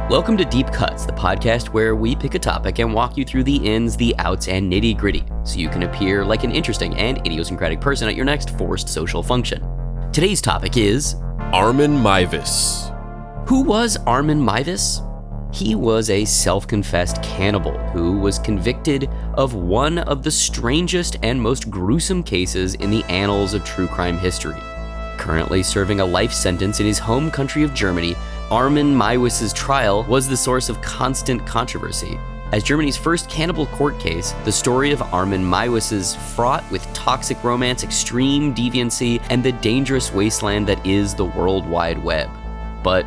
Welcome to Deep Cuts, the podcast where we pick a topic and walk you through the ins, the outs, and nitty-gritty, so you can appear like an interesting and idiosyncratic person at your next forced social function. Today's topic is... Armin Meiwes. Who was Armin Meiwes? He was a self-confessed cannibal who was convicted of one of the strangest and most gruesome cases in the annals of true crime history. Currently serving a life sentence in his home country of Germany, Armin Meiwes' trial was the source of constant controversy. As Germany's first cannibal court case, the story of Armin Meiwes is fraught with toxic romance, extreme deviancy, and the dangerous wasteland that is the World Wide Web. But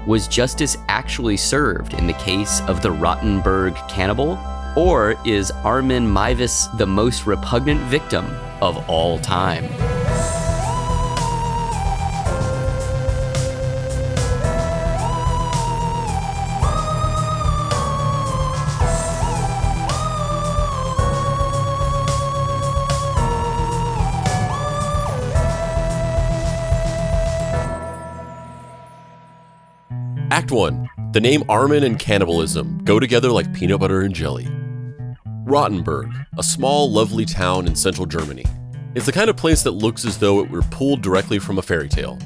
was justice actually served in the case of the Rotenburg Cannibal? Or is Armin Meiwes the most repugnant victim of all time? Act 1. The name Armin and cannibalism go together like peanut butter and jelly. Rotenburg, a small, lovely town in central Germany. It's the kind of place that looks as though it were pulled directly from a fairy tale.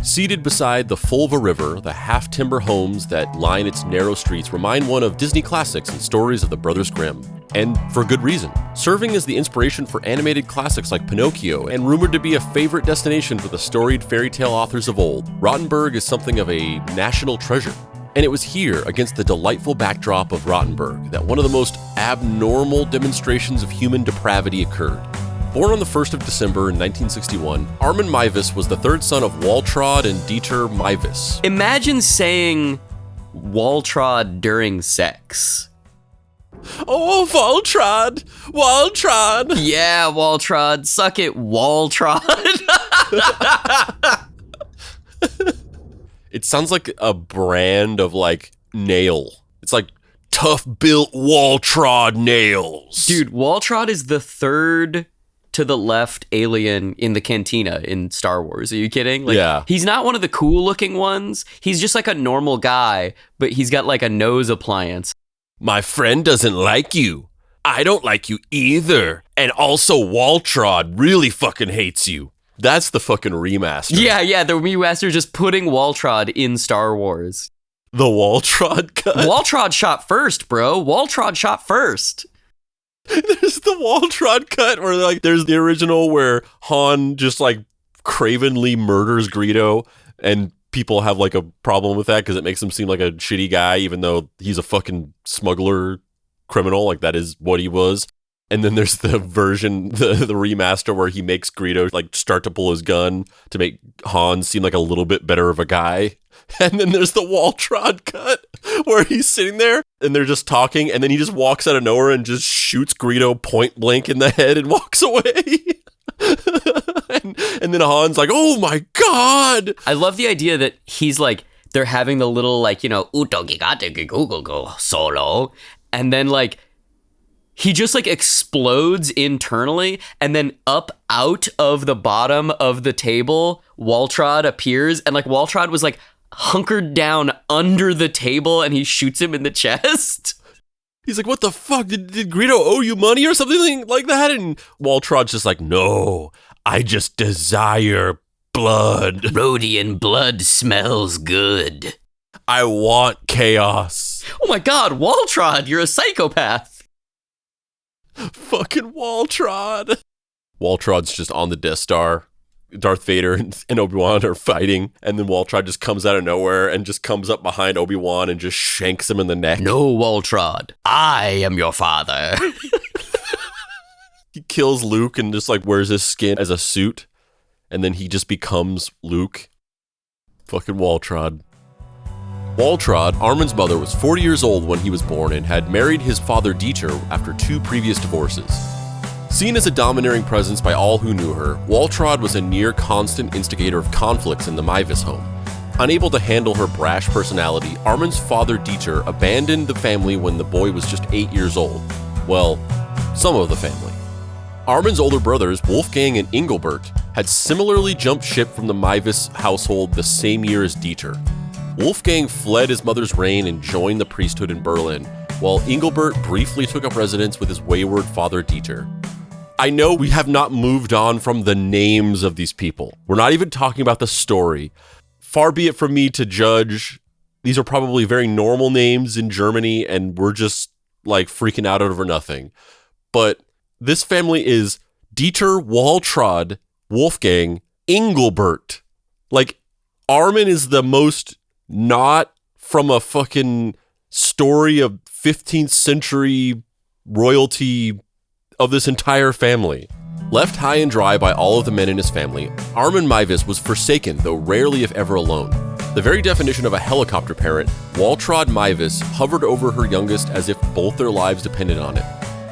Seated beside the Fulva River, the half-timber homes that line its narrow streets remind one of Disney classics and stories of the Brothers Grimm. And for good reason. Serving as the inspiration for animated classics like Pinocchio and rumored to be a favorite destination for the storied fairy tale authors of old, Rotenburg is something of a national treasure. And it was here, against the delightful backdrop of Rotenburg, that one of the most abnormal demonstrations of human depravity occurred. Born on the 1st of December in 1961, Armin Meiwes was the third son of Waltraud and Dieter Meiwes. Imagine saying Waltraud during sex. Oh, Waltraud! Waltraud! Yeah, Waltraud. Suck it, Waltraud. It sounds like a brand of, nail. It's like tough-built Waltraud nails. Dude, Waltraud is the third to the left alien in the cantina in Star Wars. Are you kidding? Yeah. He's not one of the cool-looking ones. He's just like a normal guy, but he's got like a nose appliance. My friend doesn't like you. I don't like you either. And also Waltraud really fucking hates you. That's the fucking remaster. Yeah, the remaster just putting Waltraud in Star Wars. The Waltraud cut? Waltraud shot first, bro. Waltraud shot first. There's the Waltraud cut where there's the original where Han just cravenly murders Greedo, and people have a problem with that because it makes him seem like a shitty guy, even though he's a fucking smuggler criminal. That is what he was. And then there's the version, the remaster, where he makes Greedo start to pull his gun to make Han seem like a little bit better of a guy. And then there's the Waltraud cut where he's sitting there and they're just talking, and then he just walks out of nowhere and just shoots Greedo point blank in the head and walks away. and then Han's like, oh my God. I love the idea that he's they're having the little uto gigate go solo, and then he just explodes internally, and then up out of the bottom of the table, Waltraud appears, and Waltraud was hunkered down under the table, and he shoots him in the chest. He's like, what the fuck? Did Greedo owe you money or something like that? And Waltraud's just like, no, I just desire blood. Rhodian blood smells good. I want chaos. Oh my God, Waltraud, you're a psychopath. Fucking Waltraud. Waltraud's just on the Death Star. Darth Vader and Obi-Wan are fighting, and then Waltraud just comes out of nowhere and just comes up behind Obi-Wan and just shanks him in the neck. No, Waltraud, I am your father. He kills Luke and just wears his skin as a suit, and then he just becomes Luke. Fucking Waltraud. Waltraud, Armin's mother, was 40 years old when he was born and had married his father Dieter after 2 previous divorces. Seen as a domineering presence by all who knew her, Waltraud was a near-constant instigator of conflicts in the Meiwes home. Unable to handle her brash personality, Armin's father Dieter abandoned the family when the boy was just 8 years old. Well, some of the family. Armin's older brothers, Wolfgang and Engelbert, had similarly jumped ship from the Meiwes household the same year as Dieter. Wolfgang fled his mother's reign and joined the priesthood in Berlin, while Engelbert briefly took up residence with his wayward father Dieter. I know we have not moved on from the names of these people. We're not even talking about the story. Far be it from me to judge. These are probably very normal names in Germany, and we're just like freaking out over nothing. But this family is Dieter, Waltraud, Wolfgang, Engelbert. Like, Armin is the most not from a fucking story of 15th century royalty of this entire family. Left high and dry by all of the men in his family, Armin Meiwes was forsaken, though rarely if ever alone. The very definition of a helicopter parent, Waltraud Meiwes hovered over her youngest as if both their lives depended on it.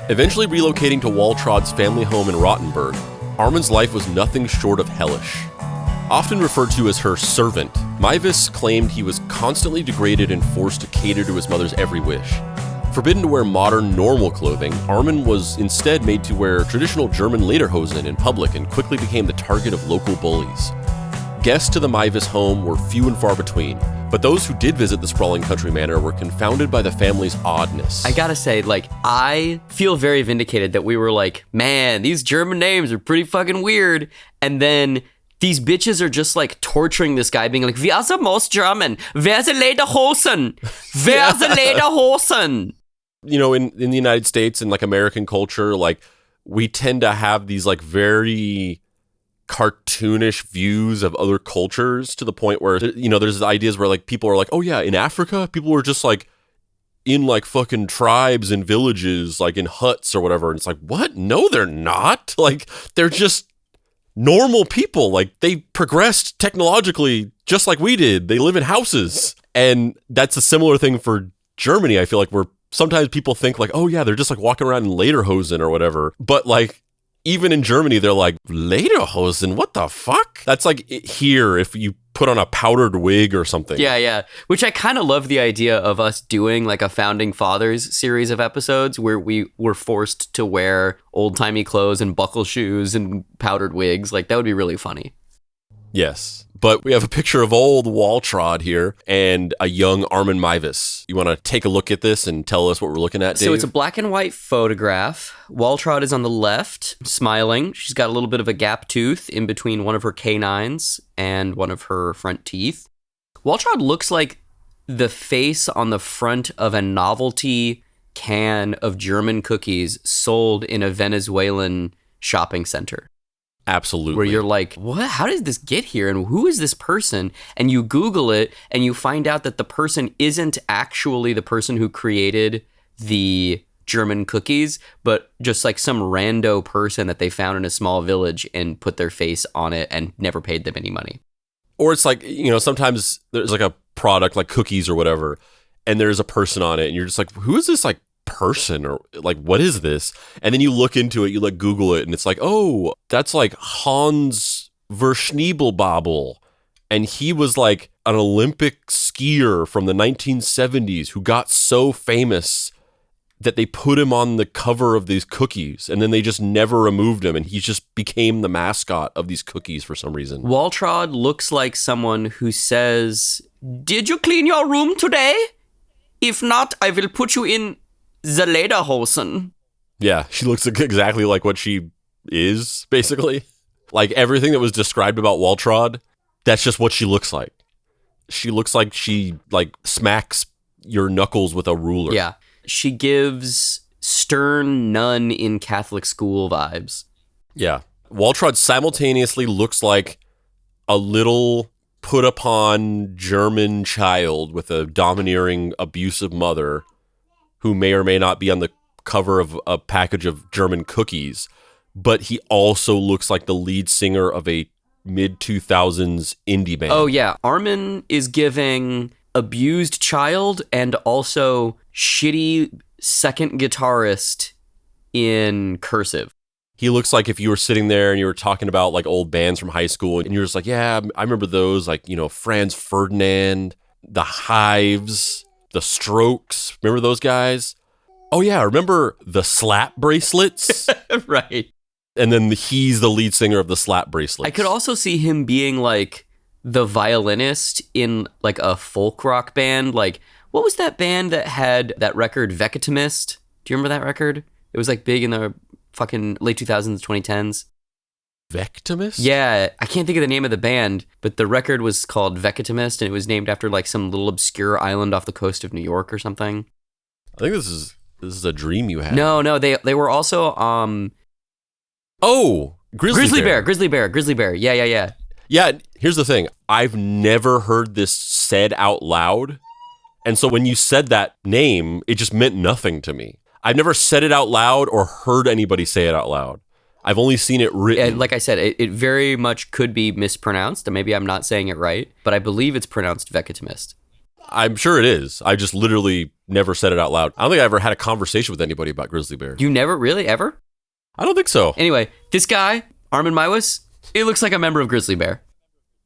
Eventually relocating to Waltraud's family home in Rotenburg, Armin's life was nothing short of hellish. Often referred to as her servant, Meiwes claimed he was constantly degraded and forced to cater to his mother's every wish. Forbidden to wear modern, normal clothing, Armin was instead made to wear traditional German lederhosen in public and quickly became the target of local bullies. Guests to the Meiwes home were few and far between, but those who did visit the sprawling country manor were confounded by the family's oddness. I gotta say, I feel very vindicated that we were like, man, these German names are pretty fucking weird. And then these bitches are just torturing this guy, being like, "We are the most German. Wer the Lederhosen? Wer the Lederhosen?" You know, in the United States and American culture, we tend to have these very cartoonish views of other cultures to the point where, there's ideas where people are like, oh yeah, in Africa, people were just in fucking tribes and villages, in huts or whatever. And it's what? No, they're not. They're just normal people. They progressed technologically just like we did. They live in houses. And that's a similar thing for Germany. I feel where sometimes people think oh yeah, they're just walking around in lederhosen or whatever. But even in Germany, they're lederhosen, what the fuck? That's here if you put on a powdered wig or something. Yeah. Which I kind of love the idea of us doing a Founding Fathers series of episodes where we were forced to wear old-timey clothes and buckle shoes and powdered wigs. That would be really funny. Yes. But we have a picture of old Waltraud here and a young Armin Meiwes. You want to take a look at this and tell us what we're looking at, Dave? So it's a black and white photograph. Waltraud is on the left, smiling. She's got a little bit of a gap tooth in between one of her canines and one of her front teeth. Waltraud looks like the face on the front of a novelty can of German cookies sold in a Venezuelan shopping center. Absolutely. Where you're like, what? How did this get here? And who is this person? And you Google it and you find out that the person isn't actually the person who created the German cookies, but just some rando person that they found in a small village and put their face on it and never paid them any money. Or it's sometimes there's a product like cookies or whatever, and there's a person on it and you're just who is this person, or what is this? And then you look into it, you Google it, and it's oh, that's Hans Verschniebelbabel, and he was an Olympic skier from the 1970s who got so famous that they put him on the cover of these cookies, and then they just never removed him, and he just became the mascot of these cookies for some reason. Waltraud looks like someone who says, "Did you clean your room today? If not, I will put you in the Lederhosen." Yeah, she looks exactly like what she is, basically. Everything that was described about Waltraud, that's just what she looks like. She looks like she, smacks your knuckles with a ruler. Yeah. She gives stern nun in Catholic school vibes. Yeah. Waltraud simultaneously looks like a little put-upon German child with a domineering, abusive mother who may or may not be on the cover of a package of German cookies, but he also looks like the lead singer of a mid-2000s indie band. Oh, yeah. Armin is giving abused child and also shitty second guitarist in cursive. He looks like if you were sitting there and you were talking about old bands from high school and you're just yeah, I remember those, Franz Ferdinand, The Hives, The Strokes. Remember those guys? Oh yeah, remember the Slap Bracelets? Right. And then he's the lead singer of the Slap Bracelets. I could also see him being the violinist in like a folk rock band. Like, what was that band that had that record, Vegetamist? Do you remember that record? It was like big in the fucking late 2000s, 2010s. Vectimus? Yeah, I can't think of the name of the band, but the record was called Vegetamist, and it was named after like some little obscure island off the coast of New York or something. I think this is a dream you had. No, they were also Grizzly Bear. Yeah. Yeah, here's the thing. I've never heard this said out loud. And so when you said that name, it just meant nothing to me. I've never said it out loud or heard anybody say it out loud. I've only seen it written. And like I said, it very much could be mispronounced, and maybe I'm not saying it right, but I believe it's pronounced Vegetamist. I'm sure it is. I just literally never said it out loud. I don't think I ever had a conversation with anybody about Grizzly Bear. You never really, ever? I don't think so. Anyway, this guy, Armin Meiwes, he looks like a member of Grizzly Bear.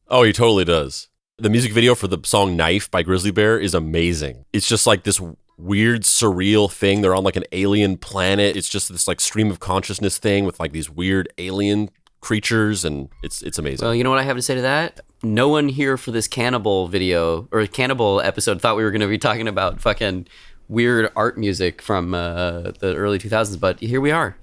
Oh, he totally does. The music video for the song Knife by Grizzly Bear is amazing. It's just like this weird, surreal thing. They're on like an alien planet. It's just this like stream of consciousness thing with like these weird alien creatures, and it's amazing. Well, you know what I have to say to that? No one here for this cannibal video or cannibal episode thought we were going to be talking about fucking weird art music from the early 2000s, but here we are.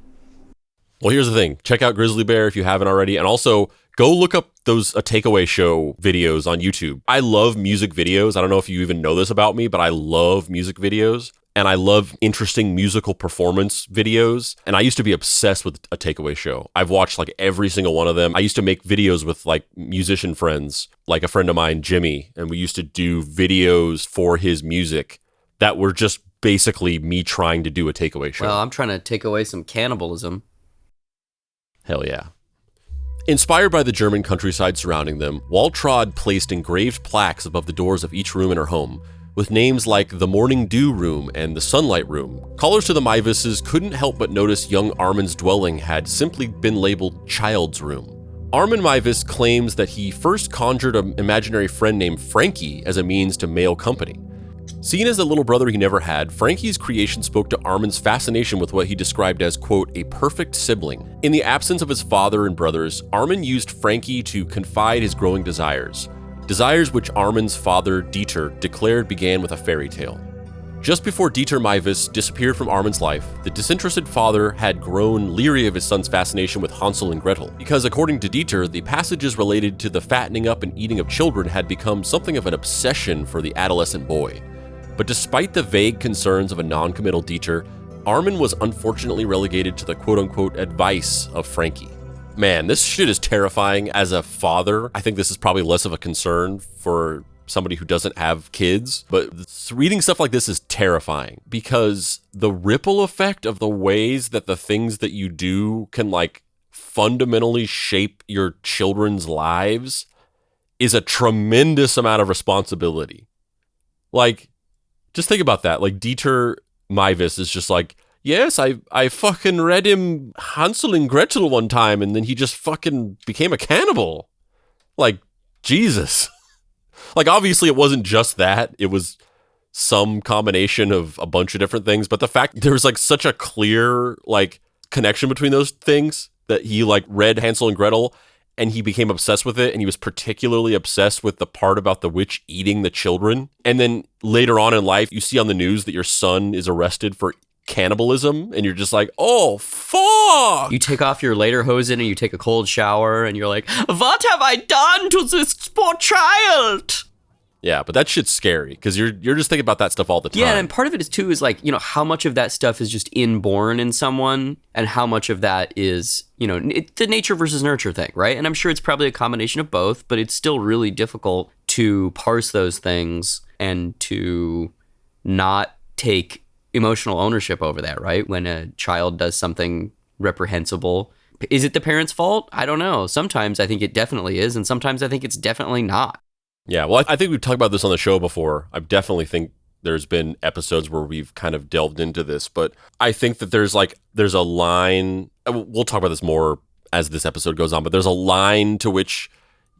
Well, here's the thing. Check out Grizzly Bear if you haven't already, and also go look up those A Takeaway Show videos on YouTube. I love music videos. I don't know if you even know this about me, but I love music videos, and I love interesting musical performance videos, and I used to be obsessed with A Takeaway Show. I've watched like every single one of them. I used to make videos with like musician friends, like a friend of mine, Jimmy, and we used to do videos for his music that were just basically me trying to do a takeaway show. Well, I'm trying to take away some cannibalism. Hell yeah. Inspired by the German countryside surrounding them, Waltraud placed engraved plaques above the doors of each room in her home, with names like the Morning Dew Room and the Sunlight Room. Callers to the Meiweses couldn't help but notice young Armin's dwelling had simply been labeled Child's Room. Armin Meiwes claims that he first conjured an imaginary friend named Frankie as a means to mail company. Seen as the little brother he never had, Frankie's creation spoke to Armin's fascination with what he described as, quote, a perfect sibling. In the absence of his father and brothers, Armin used Frankie to confide his growing desires which Armin's father, Dieter, declared began with a fairy tale. Just before Dieter Meiwes disappeared from Armin's life, the disinterested father had grown leery of his son's fascination with Hansel and Gretel, because according to Dieter, the passages related to the fattening up and eating of children had become something of an obsession for the adolescent boy. But despite the vague concerns of a non-committal Dieter, Armin was unfortunately relegated to the quote-unquote advice of Frankie. Man, this shit is terrifying. As a father, I think this is probably less of a concern for somebody who doesn't have kids, but reading stuff like this is terrifying because the ripple effect of the ways that the things that you do can like fundamentally shape your children's lives is a tremendous amount of responsibility. Like, just think about that. Like, Dieter Meiwes is just like, yes, I fucking read him Hansel and Gretel one time, and then he just fucking became a cannibal. Like, Jesus. Like, obviously it wasn't just that. It was some combination of a bunch of different things. But the fact there was like such a clear like connection between those things that he like read Hansel and Gretel and he became obsessed with it. And he was particularly obsessed with the part about the witch eating the children. And then later on in life, you see on the news that your son is arrested for cannibalism. And you're just like, oh, fuck. You take off your lederhosen and you take a cold shower and you're like, what have I done to this poor child? Yeah, but that shit's scary because you're just thinking about that stuff all the time. Yeah, and part of it is too is like, you know, how much of that stuff is just inborn in someone and how much of that is, you know, the nature versus nurture thing, right? And I'm sure it's probably a combination of both, but it's still really difficult to parse those things and to not take emotional ownership over that, right? When a child does something reprehensible. Is it the parent's fault? I don't know. Sometimes I think it definitely is, and sometimes I think it's definitely not. Yeah, well, I think we've talked about this on the show before. I definitely think there's been episodes where we've kind of delved into this, but I think that there's a line, we'll talk about this more as this episode goes on, but there's a line to which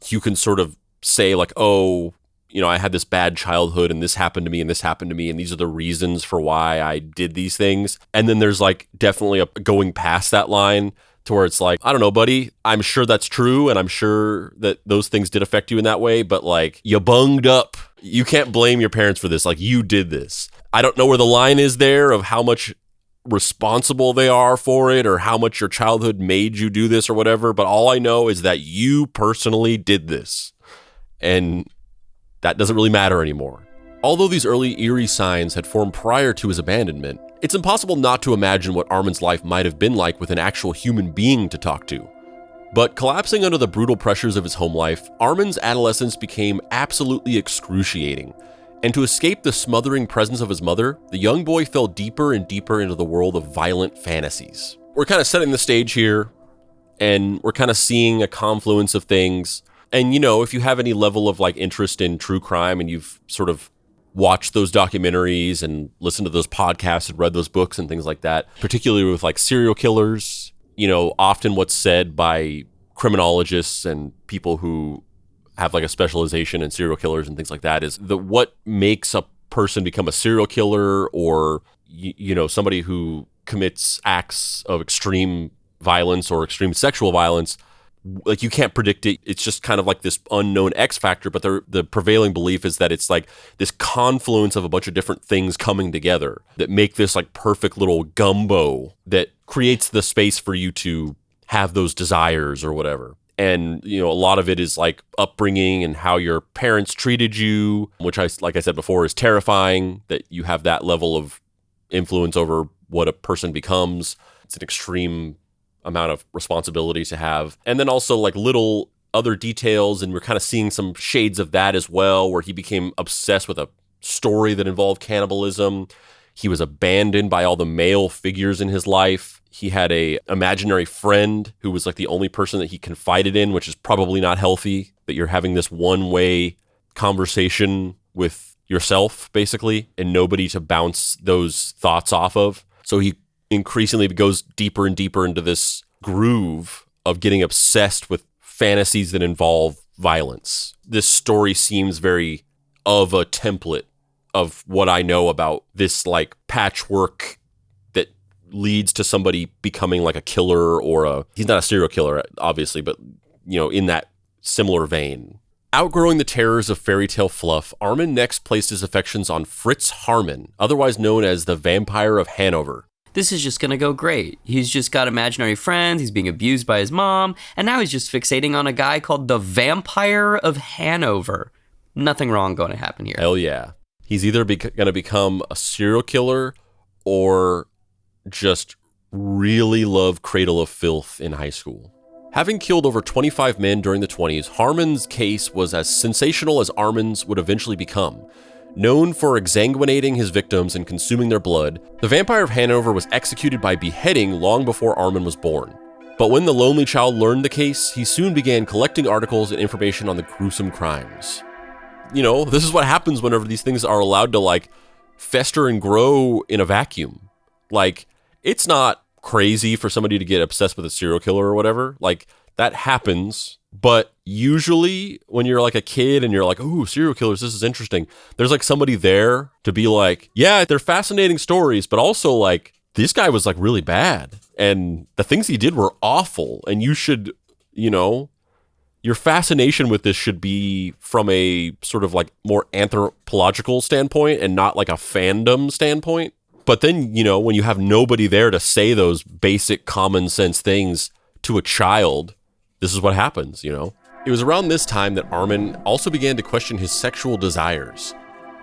you can sort of say like, oh, you know, I had this bad childhood and this happened to me and this happened to me and these are the reasons for why I did these things. And then there's like definitely a going past that line to where it's like, I don't know, buddy, I'm sure that's true, and I'm sure that those things did affect you in that way, but like, you bunged up. You can't blame your parents for this. Like, you did this. I don't know where the line is there of how much responsible they are for it or how much your childhood made you do this or whatever, but all I know is that you personally did this. And that doesn't really matter anymore. Although these early eerie signs had formed prior to his abandonment, it's impossible not to imagine what Armin's life might have been like with an actual human being to talk to. But collapsing under the brutal pressures of his home life, Armin's adolescence became absolutely excruciating. And to escape the smothering presence of his mother, the young boy fell deeper and deeper into the world of violent fantasies. We're kind of setting the stage here, and we're kind of seeing a confluence of things. And, you know, if you have any level of like interest in true crime and you've sort of watched those documentaries and listened to those podcasts and read those books and things like that, particularly with like serial killers, you know, often what's said by criminologists and people who have like a specialization in serial killers and things like that is that what makes a person become a serial killer or, you know, somebody who commits acts of extreme violence or extreme sexual violence, like you can't predict it. It's just kind of like this unknown X factor, but the prevailing belief is that it's like this confluence of a bunch of different things coming together that make this like perfect little gumbo that creates the space for you to have those desires or whatever. And, you know, a lot of it is like upbringing and how your parents treated you, which like I said before, is terrifying that you have that level of influence over what a person becomes. It's an extreme amount of responsibility to have. And then also like little other details. And we're kind of seeing some shades of that as well, where he became obsessed with a story that involved cannibalism. He was abandoned by all the male figures in his life. He had a imaginary friend who was like the only person that he confided in, which is probably not healthy, that you're having this one-way conversation with yourself, basically, and nobody to bounce those thoughts off of. So he increasingly goes deeper and deeper into this groove of getting obsessed with fantasies that involve violence. This story seems very of a template of what I know about this like patchwork that leads to somebody becoming like a killer or he's not a serial killer, obviously, but, you know, in that similar vein. Outgrowing the terrors of fairy tale fluff, Armin next placed his affections on Fritz Harman, otherwise known as the Vampire of Hanover. This is just going to go great. He's just got imaginary friends, he's being abused by his mom, and now he's just fixating on a guy called the Vampire of Hanover. Nothing wrong going to happen here. Hell yeah. He's either going to become a serial killer or just really love Cradle of Filth in high school. Having killed over 25 men during the 20s, Harman's case was as sensational as Armin's would eventually become. Known for exsanguinating his victims and consuming their blood, the Vampire of Hanover was executed by beheading long before Armin was born. But when the lonely child learned the case, he soon began collecting articles and information on the gruesome crimes. You know, this is what happens whenever these things are allowed to like fester and grow in a vacuum. Like, it's not crazy for somebody to get obsessed with a serial killer or whatever. Like, that happens. But usually when you're like a kid and you're like, ooh, serial killers, this is interesting. There's like somebody there to be like, yeah, they're fascinating stories, but also like, this guy was like really bad. And the things he did were awful. And you should, you know, your fascination with this should be from a sort of like more anthropological standpoint and not like a fandom standpoint. But then, you know, when you have nobody there to say those basic common sense things to a child, this is what happens, you know? It was around this time that Armin also began to question his sexual desires.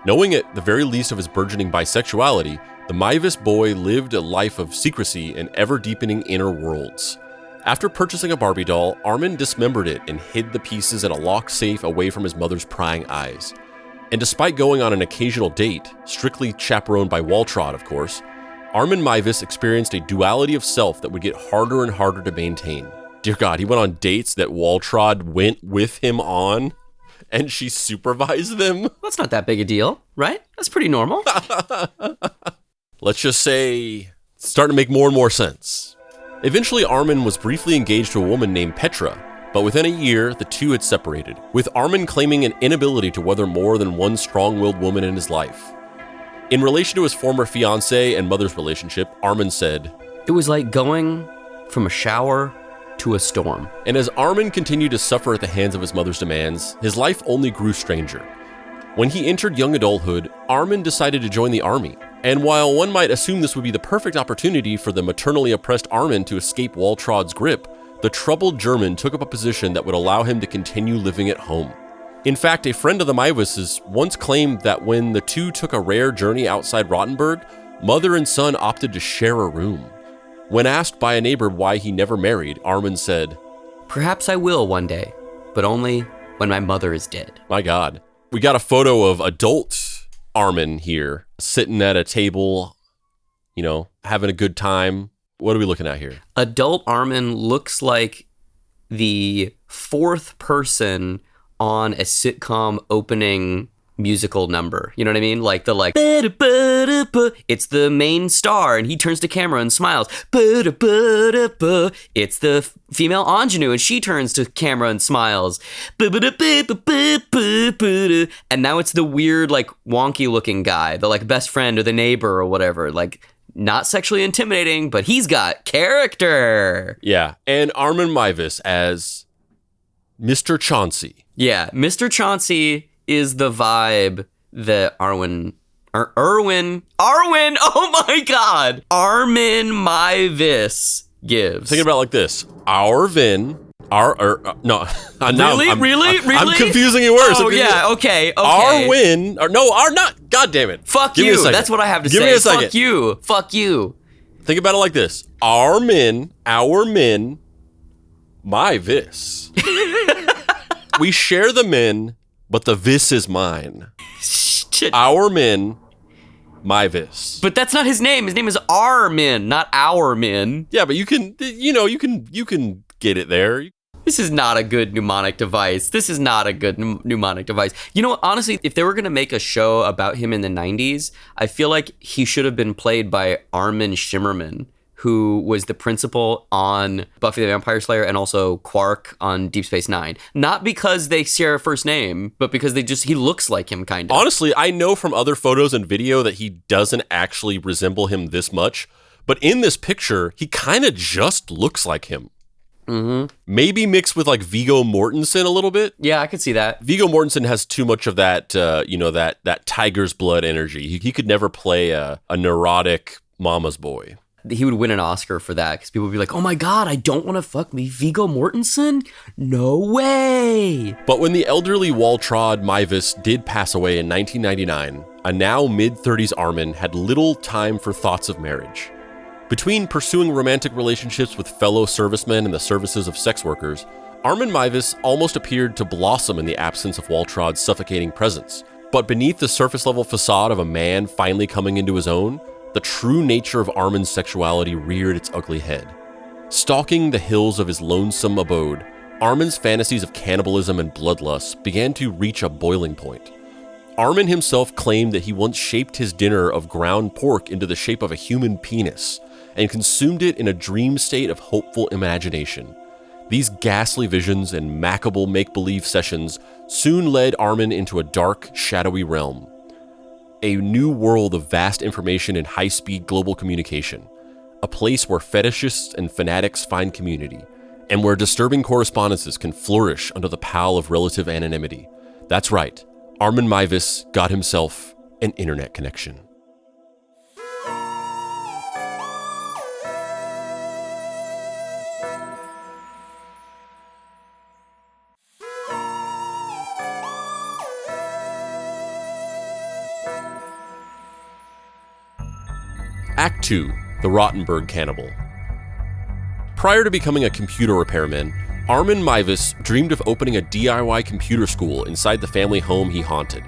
Knowing at the very least of his burgeoning bisexuality, the Meiwes boy lived a life of secrecy and ever-deepening inner worlds. After purchasing a Barbie doll, Armin dismembered it and hid the pieces in a locked safe away from his mother's prying eyes. And despite going on an occasional date, strictly chaperoned by Waltraud, of course, Armin Meiwes experienced a duality of self that would get harder and harder to maintain. Dear God, he went on dates that Waltraud went with him on, and she supervised them? That's not that big a deal, right? That's pretty normal. Let's just say, it's starting to make more and more sense. Eventually, Armin was briefly engaged to a woman named Petra, but within a year, the two had separated, with Armin claiming an inability to weather more than one strong-willed woman in his life. In relation to his former fiancée and mother's relationship, Armin said, "It was like going from a shower to a storm. And as Armin continued to suffer at the hands of his mother's demands, his life only grew stranger. When he entered young adulthood, Armin decided to join the army. And while one might assume this would be the perfect opportunity for the maternally oppressed Armin to escape Waltraud's grip, the troubled German took up a position that would allow him to continue living at home. In fact, a friend of the Meiweses once claimed that when the two took a rare journey outside Rotenburg, mother and son opted to share a room. When asked by a neighbor why he never married, Armin said, "Perhaps I will one day, but only when my mother is dead." My God. We got a photo of adult Armin here, sitting at a table, having a good time. What are we looking at here? Adult Armin looks like the fourth person on a sitcom opening musical number. You know what I mean? Like it's the main star and he turns to camera and smiles. It's the female ingenue and she turns to camera and smiles. And now it's the weird, like, wonky looking guy, the like best friend or the neighbor or whatever. Like, not sexually intimidating, but he's got character. Yeah. And Armin Meiwes as Mr. Chauncey. Yeah. Mr. Chauncey is the vibe that Armin, oh my God, Armin Meiwes gives. Think about it like this. Really? I'm confusing it worse. Oh, yeah, okay. God damn it. Fuck you. That's what I have to say. Give me a second. Fuck you. Think about it like this. Our min, Meiwes. We share the min, but the vis is mine. Shit. Our min, Meiwes. But that's not his name. His name is Armin, not our min. Yeah, but you can get it there. This is not a good mnemonic device. You know what? Honestly, if they were going to make a show about him in the 90s, I feel like he should have been played by Armin Shimmerman, who was the principal on Buffy the Vampire Slayer and also Quark on Deep Space Nine. Not because they share a first name, but because he looks like him, kind of. Honestly, I know from other photos and video that he doesn't actually resemble him this much, but in this picture, he kind of just looks like him. Mm-hmm. Maybe mixed with like Viggo Mortensen a little bit. Yeah, I could see that. Viggo Mortensen has too much of that, that tiger's blood energy. He could never play a neurotic mama's boy. He would win an Oscar for that because people would be like, "Oh my God, I don't want to fuck me, Viggo Mortensen? No way!" But when the elderly Waltraud Meiwes did pass away in 1999, a now mid-30s Armin had little time for thoughts of marriage. Between pursuing romantic relationships with fellow servicemen and the services of sex workers, Armin Meiwes almost appeared to blossom in the absence of Waltraud's suffocating presence. But beneath the surface-level facade of a man finally coming into his own, the true nature of Armin's sexuality reared its ugly head. Stalking the hills of his lonesome abode, Armin's fantasies of cannibalism and bloodlust began to reach a boiling point. Armin himself claimed that he once shaped his dinner of ground pork into the shape of a human penis and consumed it in a dream state of hopeful imagination. These ghastly visions and macabre make-believe sessions soon led Armin into a dark, shadowy realm. A new world of vast information and high-speed global communication. A place where fetishists and fanatics find community, and where disturbing correspondences can flourish under the pall of relative anonymity. That's right, Armin Meiwes got himself an internet connection. Act 2, The Rotenburg Cannibal. Prior to becoming a computer repairman, Armin Meiwes dreamed of opening a DIY computer school inside the family home he haunted.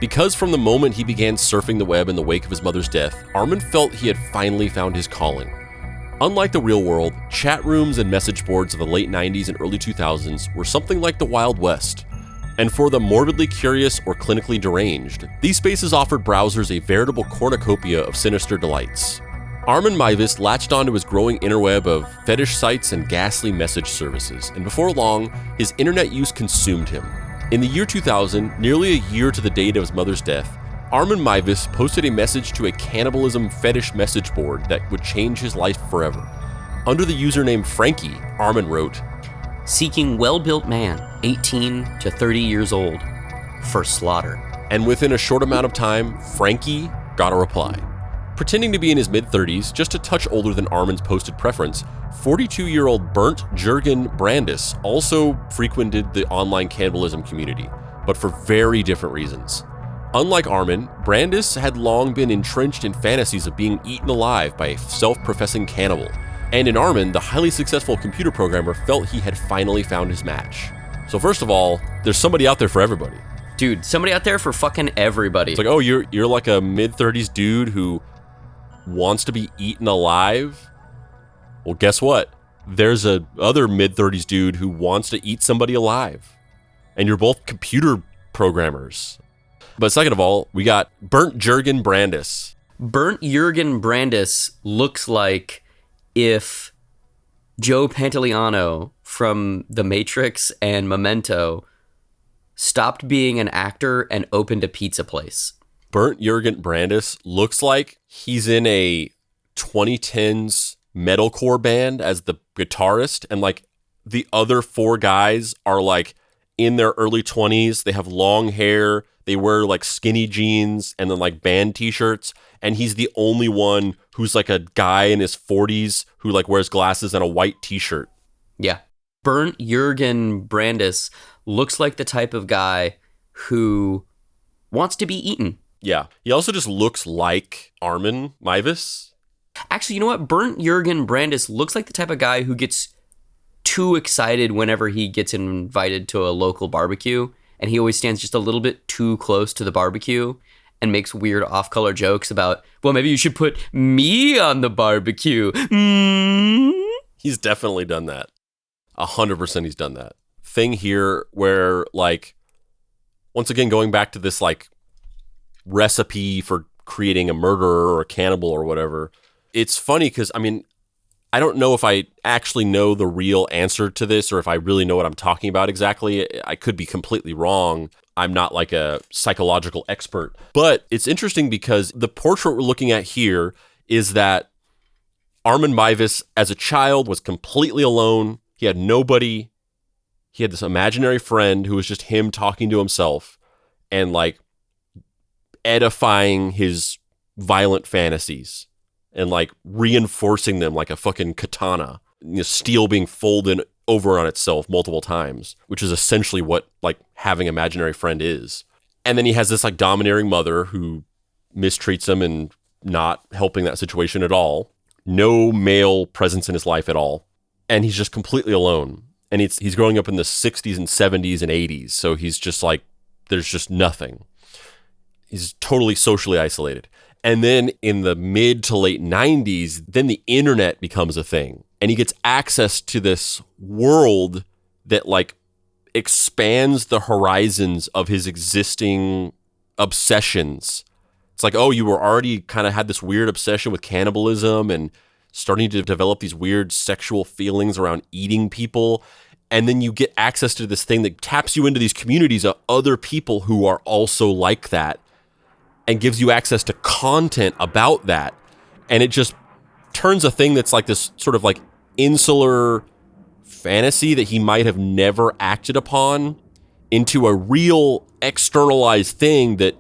Because from the moment he began surfing the web in the wake of his mother's death, Armin felt he had finally found his calling. Unlike the real world, chat rooms and message boards of the late 90s and early 2000s were something like the Wild West. And for the morbidly curious or clinically deranged, these spaces offered browsers a veritable cornucopia of sinister delights. Armin Meiwes latched onto his growing interweb of fetish sites and ghastly message services, and before long, his internet use consumed him. In the year 2000, nearly a year to the date of his mother's death, Armin Meiwes posted a message to a cannibalism fetish message board that would change his life forever. Under the username Frankie, Armin wrote, "Seeking well-built man, 18 to 30 years old, for slaughter." And within a short amount of time, Frankie got a reply. Pretending to be in his mid-30s, just a touch older than Armin's posted preference, 42-year-old Bernd Jürgen Brandis also frequented the online cannibalism community, but for very different reasons. Unlike Armin, Brandis had long been entrenched in fantasies of being eaten alive by a self-professing cannibal. And in Armin, the highly successful computer programmer felt he had finally found his match. So first of all, there's somebody out there for everybody. Dude, somebody out there for fucking everybody. It's like, oh, you're like a mid-30s dude who wants to be eaten alive? Well, guess what? There's a other mid-30s dude who wants to eat somebody alive. And you're both computer programmers. But second of all, we got Bernd Jürgen Brandis. Bernd Jürgen Brandis looks like if Joe Pantoliano from The Matrix and Memento stopped being an actor and opened a pizza place. Bernd Jürgen Brandis looks like he's in a 2010s metalcore band as the guitarist, and like the other four guys are like in their early 20s. They have long hair. They wear like skinny jeans and then like band t-shirts. And he's the only one who's like a guy in his 40s who like wears glasses and a white t-shirt. Yeah. Bernd Jürgen Brandis looks like the type of guy who wants to be eaten. Yeah. He also just looks like Armin Meiwes. Actually, you know what? Bernd Jürgen Brandis looks like the type of guy who gets too excited whenever he gets invited to a local barbecue. And he always stands just a little bit too close to the barbecue and makes weird off-color jokes about, well, maybe you should put me on the barbecue. He's definitely done that. 100% he's done that. Thing here where, like, once again, going back to this, like, recipe for creating a murderer or a cannibal or whatever, it's funny because, I mean, I don't know if I actually know the real answer to this or if I really know what I'm talking about exactly. I could be completely wrong. I'm not like a psychological expert. But it's interesting because the portrait we're looking at here is that Armin Meiwes, as a child, was completely alone. He had nobody. He had this imaginary friend who was just him talking to himself and like edifying his violent fantasies and like reinforcing them like a fucking katana, you know, steel being folded over on itself multiple times, which is essentially what like having an imaginary friend is. And then he has this like domineering mother who mistreats him and not helping that situation at all. No male presence in his life at all. And he's just completely alone. And he's growing up in the 60s and 70s and 80s. So he's just like, there's just nothing. He's totally socially isolated. And then in the mid to late 90s, then the internet becomes a thing. And he gets access to this world that like expands the horizons of his existing obsessions. It's like, oh, you were already kind of had this weird obsession with cannibalism and starting to develop these weird sexual feelings around eating people. And then you get access to this thing that taps you into these communities of other people who are also like that and gives you access to content about that. And it just turns a thing that's like this sort of like insular fantasy that he might have never acted upon into a real externalized thing that,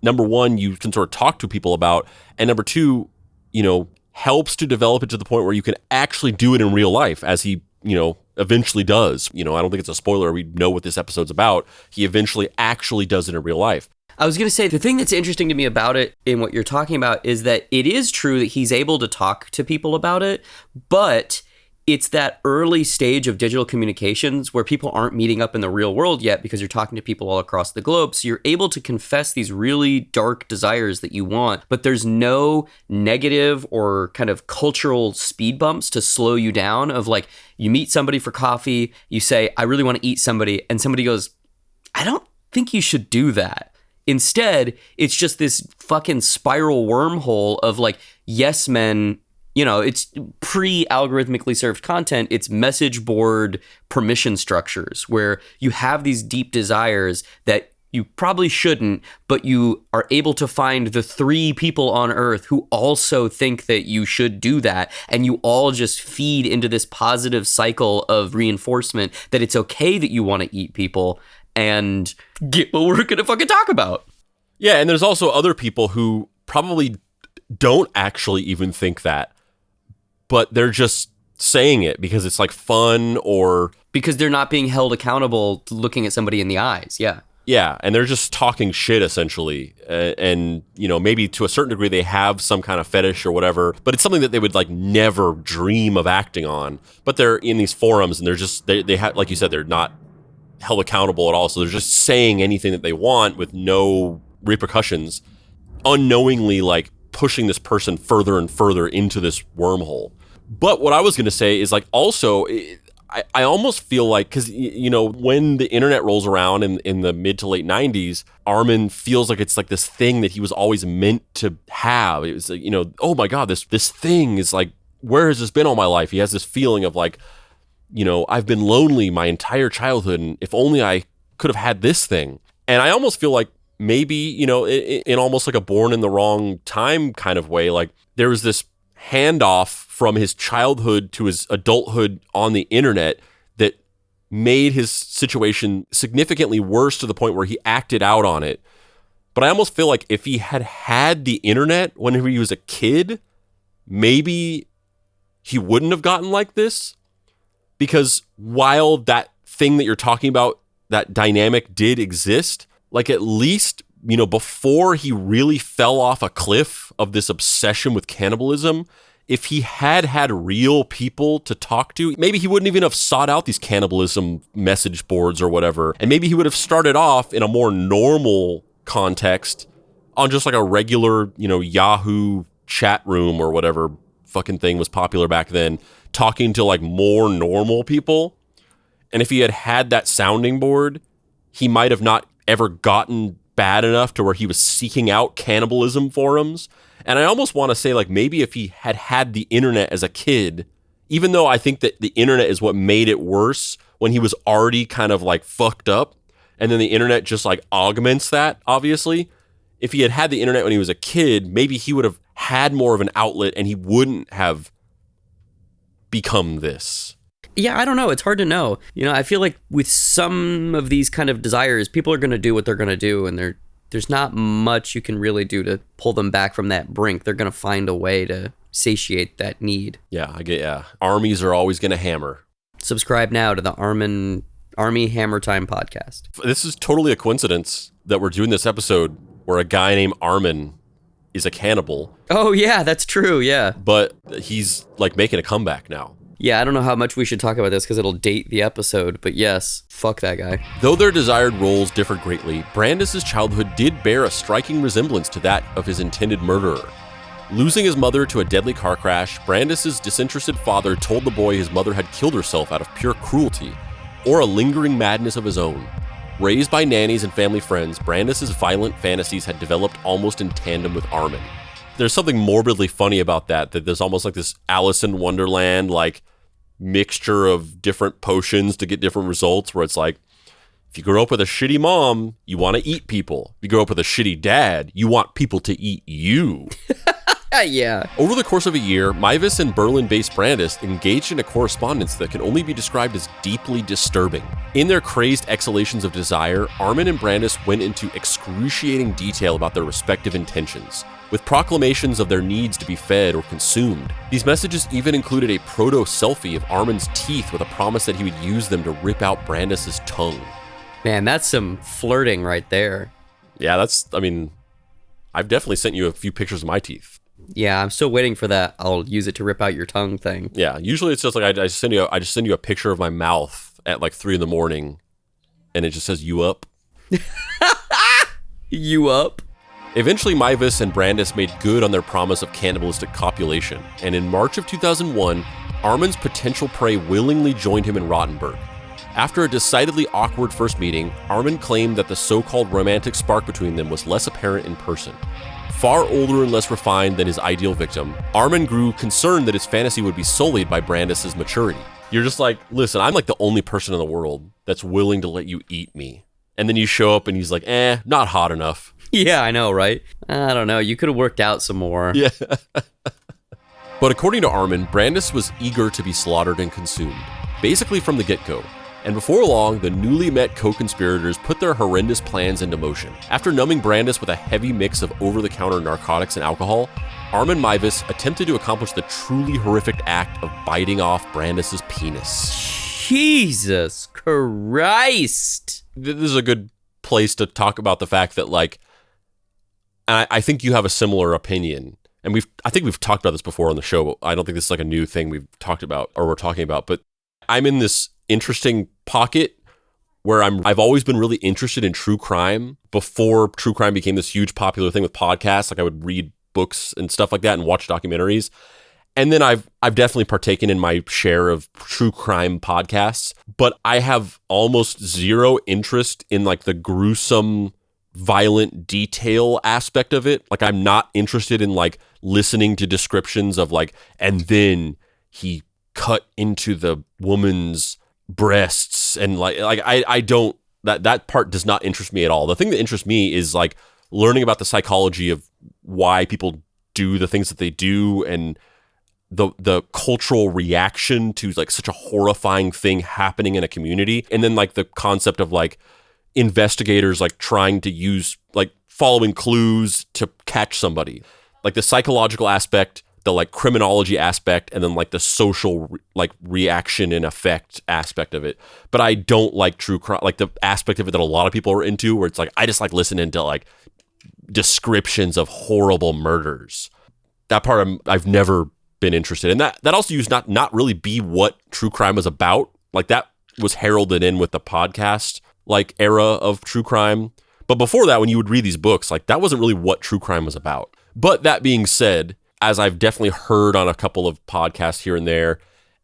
number one, you can sort of talk to people about, and number two, you know, helps to develop it to the point where you can actually do it in real life, as he, you know, eventually does. You know, I don't think it's a spoiler. We know what this episode's about. He eventually actually does it in real life. I was going to say, the thing that's interesting to me about it in what you're talking about is that it is true that he's able to talk to people about it, but it's that early stage of digital communications where people aren't meeting up in the real world yet because you're talking to people all across the globe. So you're able to confess these really dark desires that you want, but there's no negative or kind of cultural speed bumps to slow you down of like, you meet somebody for coffee, you say, I really want to eat somebody, and somebody goes, I don't think you should do that. Instead, it's just this fucking spiral wormhole of like yes men. You know, it's pre-algorithmically served content. It's message board permission structures where you have these deep desires that you probably shouldn't, but you are able to find the 3 people on Earth who also think that you should do that, and you all just feed into this positive cycle of reinforcement that it's okay that you want to eat people, and get what we're gonna fucking talk about. Yeah, and there's also other people who probably don't actually even think that, but they're just saying it because it's like fun, or because they're not being held accountable to looking at somebody in the eyes. Yeah, and they're just talking shit essentially, and maybe to a certain degree they have some kind of fetish or whatever, but it's something that they would like never dream of acting on. But they're in these forums, and they're just they have, like you said, they're not held accountable at all, so they're just saying anything that they want with no repercussions, unknowingly like pushing this person further and further into this wormhole. But what I was going to say is like also, I almost feel like, because, when the internet rolls around in the mid to late 90s, Armin feels like it's like this thing that he was always meant to have. It was like, oh my God, this thing is like, where has this been all my life? He has this feeling of like, I've been lonely my entire childhood, and if only I could have had this thing. And I almost feel like maybe, in almost like a born in the wrong time kind of way, like there was this handoff from his childhood to his adulthood on the internet that made his situation significantly worse to the point where he acted out on it. But I almost feel like if he had had the internet when he was a kid, maybe he wouldn't have gotten like this. Because while that thing that you're talking about, that dynamic did exist, like at least, before he really fell off a cliff of this obsession with cannibalism, if he had real people to talk to, maybe he wouldn't even have sought out these cannibalism message boards or whatever. And maybe he would have started off in a more normal context on just like a regular, Yahoo chat room or whatever fucking thing was popular back then, talking to like more normal people. And if he had that sounding board, he might have not ever gotten bad enough to where he was seeking out cannibalism forums. And I almost want to say, like, maybe if he had the internet as a kid, even though I think that the internet is what made it worse when he was already kind of like fucked up, and then the internet just like augments that, obviously. If he had the internet when he was a kid, maybe he would have had more of an outlet and he wouldn't have become this. Yeah, I don't know. It's hard to know. I feel like with some of these kind of desires, people are going to do what they're going to do, and there's not much you can really do to pull them back from that brink. They're going to find a way to satiate that need. Yeah. Armies are always going to hammer. Subscribe now to the Army Hammer Time podcast. This is totally a coincidence that we're doing this episode where a guy named Armin is a cannibal. Oh, yeah, that's true, yeah. But he's like making a comeback now. Yeah, I don't know how much we should talk about this because it'll date the episode, but yes, fuck that guy. Though their desired roles differed greatly, Brandis' childhood did bear a striking resemblance to that of his intended murderer. Losing his mother to a deadly car crash, Brandis' disinterested father told the boy his mother had killed herself out of pure cruelty, or a lingering madness of his own. Raised by nannies and family friends, Brandis' violent fantasies had developed almost in tandem with Armin. There's something morbidly funny about that there's almost like this Alice in Wonderland, like, mixture of different potions to get different results, where it's like, if you grow up with a shitty mom, you want to eat people. If you grow up with a shitty dad, you want people to eat you. Yeah. Over the course of a year, Meiwes and Berlin-based Brandis engaged in a correspondence that can only be described as deeply disturbing. In their crazed exhalations of desire, Armin and Brandis went into excruciating detail about their respective intentions, with proclamations of their needs to be fed or consumed. These messages even included a proto-selfie of Armin's teeth with a promise that he would use them to rip out Brandis' tongue. Man, that's some flirting right there. Yeah, I've definitely sent you a few pictures of my teeth. Yeah, I'm still waiting for that I'll use it to rip out your tongue thing. Yeah, usually it's just like I just send you a picture of my mouth at like 3 a.m, and it just says "you up." You up? Eventually, Meiwes and Brandis made good on their promise of cannibalistic copulation, and in March of 2001, Armin's potential prey willingly joined him in Rotenburg. After a decidedly awkward first meeting, Armin claimed that the so-called romantic spark between them was less apparent in person. Far older and less refined than his ideal victim, Armin grew concerned that his fantasy would be sullied by Brandis' maturity. You're just like, listen, I'm like the only person in the world that's willing to let you eat me. And then you show up and he's like, not hot enough. Yeah, I know, right? I don't know. You could have worked out some more. Yeah. But according to Armin, Brandis was eager to be slaughtered and consumed, basically from the get-go. And before long, the newly met co-conspirators put their horrendous plans into motion. After numbing Brandis with a heavy mix of over-the-counter narcotics and alcohol, Armin Meiwes attempted to accomplish the truly horrific act of biting off Brandis's penis. Jesus Christ! This is a good place to talk about the fact that, like, I think you have a similar opinion. And I think we've talked about this before on the show, but I don't think this is like a new thing we've talked about or we're talking about. But I'm in this interesting pocket where I've always been really interested in true crime before true crime became this huge popular thing with podcasts. Like I would read books and stuff like that and watch documentaries. And then I've definitely partaken in my share of true crime podcasts, but I have almost zero interest in like the gruesome, violent detail aspect of it. Like I'm not interested in like listening to descriptions of like, and then he cut into the woman's breasts and like I don't, that part does not interest me at all. The thing that interests me is like learning about the psychology of why people do the things that they do and the cultural reaction to like such a horrifying thing happening in a community. And then like the concept of like investigators like trying to use like following clues to catch somebody, like the psychological aspect, the like criminology aspect, and then like the social like reaction and effect aspect of it. But I don't like true crime, like the aspect of it that a lot of people are into, where it's like I just like listening to like descriptions of horrible murders. That part I've never been interested in. That also used not really be what true crime was about. Like that was heralded in with the podcast like era of true crime. But before that, when you would read these books, like that wasn't really what true crime was about. But that being said, as I've definitely heard on a couple of podcasts here and there,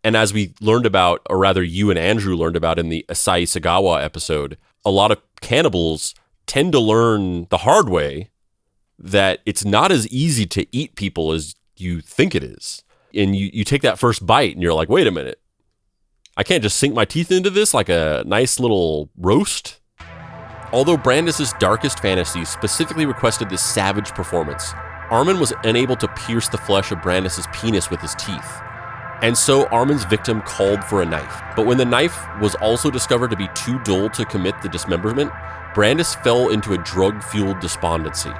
and as we learned about, or rather you and Andrew learned about in the Asai Sagawa episode, a lot of cannibals tend to learn the hard way that it's not as easy to eat people as you think it is. And you take that first bite and you're like, wait a minute, I can't just sink my teeth into this like a nice little roast. Although Brandis's darkest fantasies specifically requested this savage performance, Armin was unable to pierce the flesh of Brandis's penis with his teeth. And so Armin's victim called for a knife. But when the knife was also discovered to be too dull to commit the dismemberment, Brandis fell into a drug-fueled despondency.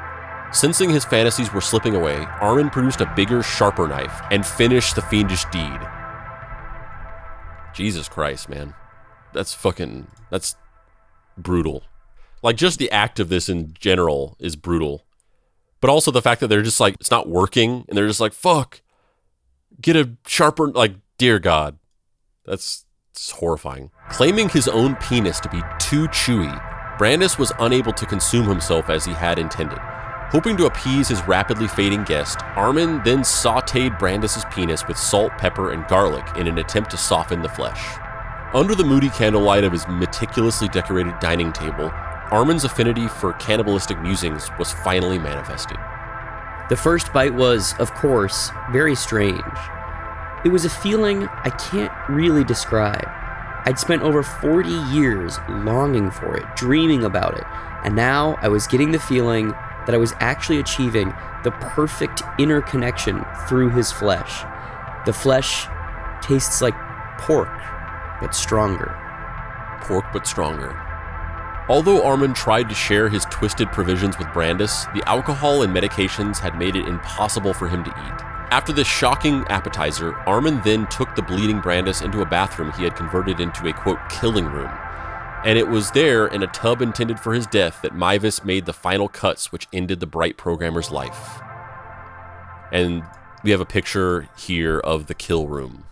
Sensing his fantasies were slipping away, Armin produced a bigger, sharper knife and finished the fiendish deed. Jesus Christ, man. That's brutal. Like, just the act of this in general is brutal. But also the fact that they're just like, it's not working, and they're just like, fuck, get a sharper, like, dear God. It's horrifying. Claiming his own penis to be too chewy, Brandis was unable to consume himself as he had intended. Hoping to appease his rapidly fading guest, Armin then sautéed Brandis's penis with salt, pepper, and garlic in an attempt to soften the flesh. Under the moody candlelight of his meticulously decorated dining table, Armin's affinity for cannibalistic musings was finally manifested. The first bite was, of course, very strange. It was a feeling I can't really describe. I'd spent over 40 years longing for it, dreaming about it, and now I was getting the feeling that I was actually achieving the perfect inner connection through his flesh. The flesh tastes like pork, but stronger. Pork, but stronger. Although Armin tried to share his twisted provisions with Brandis, the alcohol and medications had made it impossible for him to eat. After this shocking appetizer, Armin then took the bleeding Brandis into a bathroom he had converted into a, quote, killing room. And it was there, in a tub intended for his death, that Meiwes made the final cuts which ended the bright programmer's life. And we have a picture here of the kill room.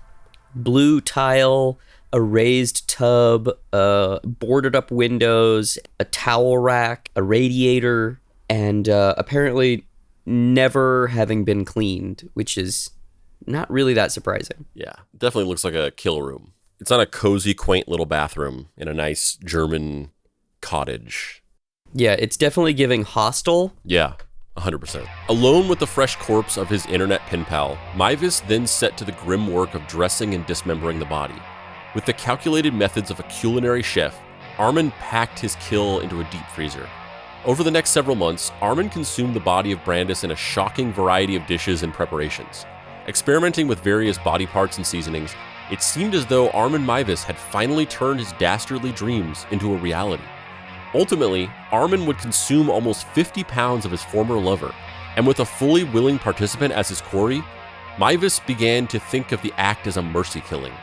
Blue tile, a raised tub, boarded up windows, a towel rack, a radiator, and apparently never having been cleaned, which is not really that surprising. Yeah, definitely looks like a kill room. It's not a cozy, quaint little bathroom in a nice German cottage. Yeah, it's definitely giving Hostel. Yeah, 100%. Alone with the fresh corpse of his internet pen pal, Meiwes then set to the grim work of dressing and dismembering the body. With the calculated methods of a culinary chef, Armin packed his kill into a deep freezer. Over the next several months, Armin consumed the body of Brandis in a shocking variety of dishes and preparations. Experimenting with various body parts and seasonings, it seemed as though Armin Meiwes had finally turned his dastardly dreams into a reality. Ultimately, Armin would consume almost 50 pounds of his former lover, and with a fully willing participant as his quarry, Meiwes began to think of the act as a mercy killing.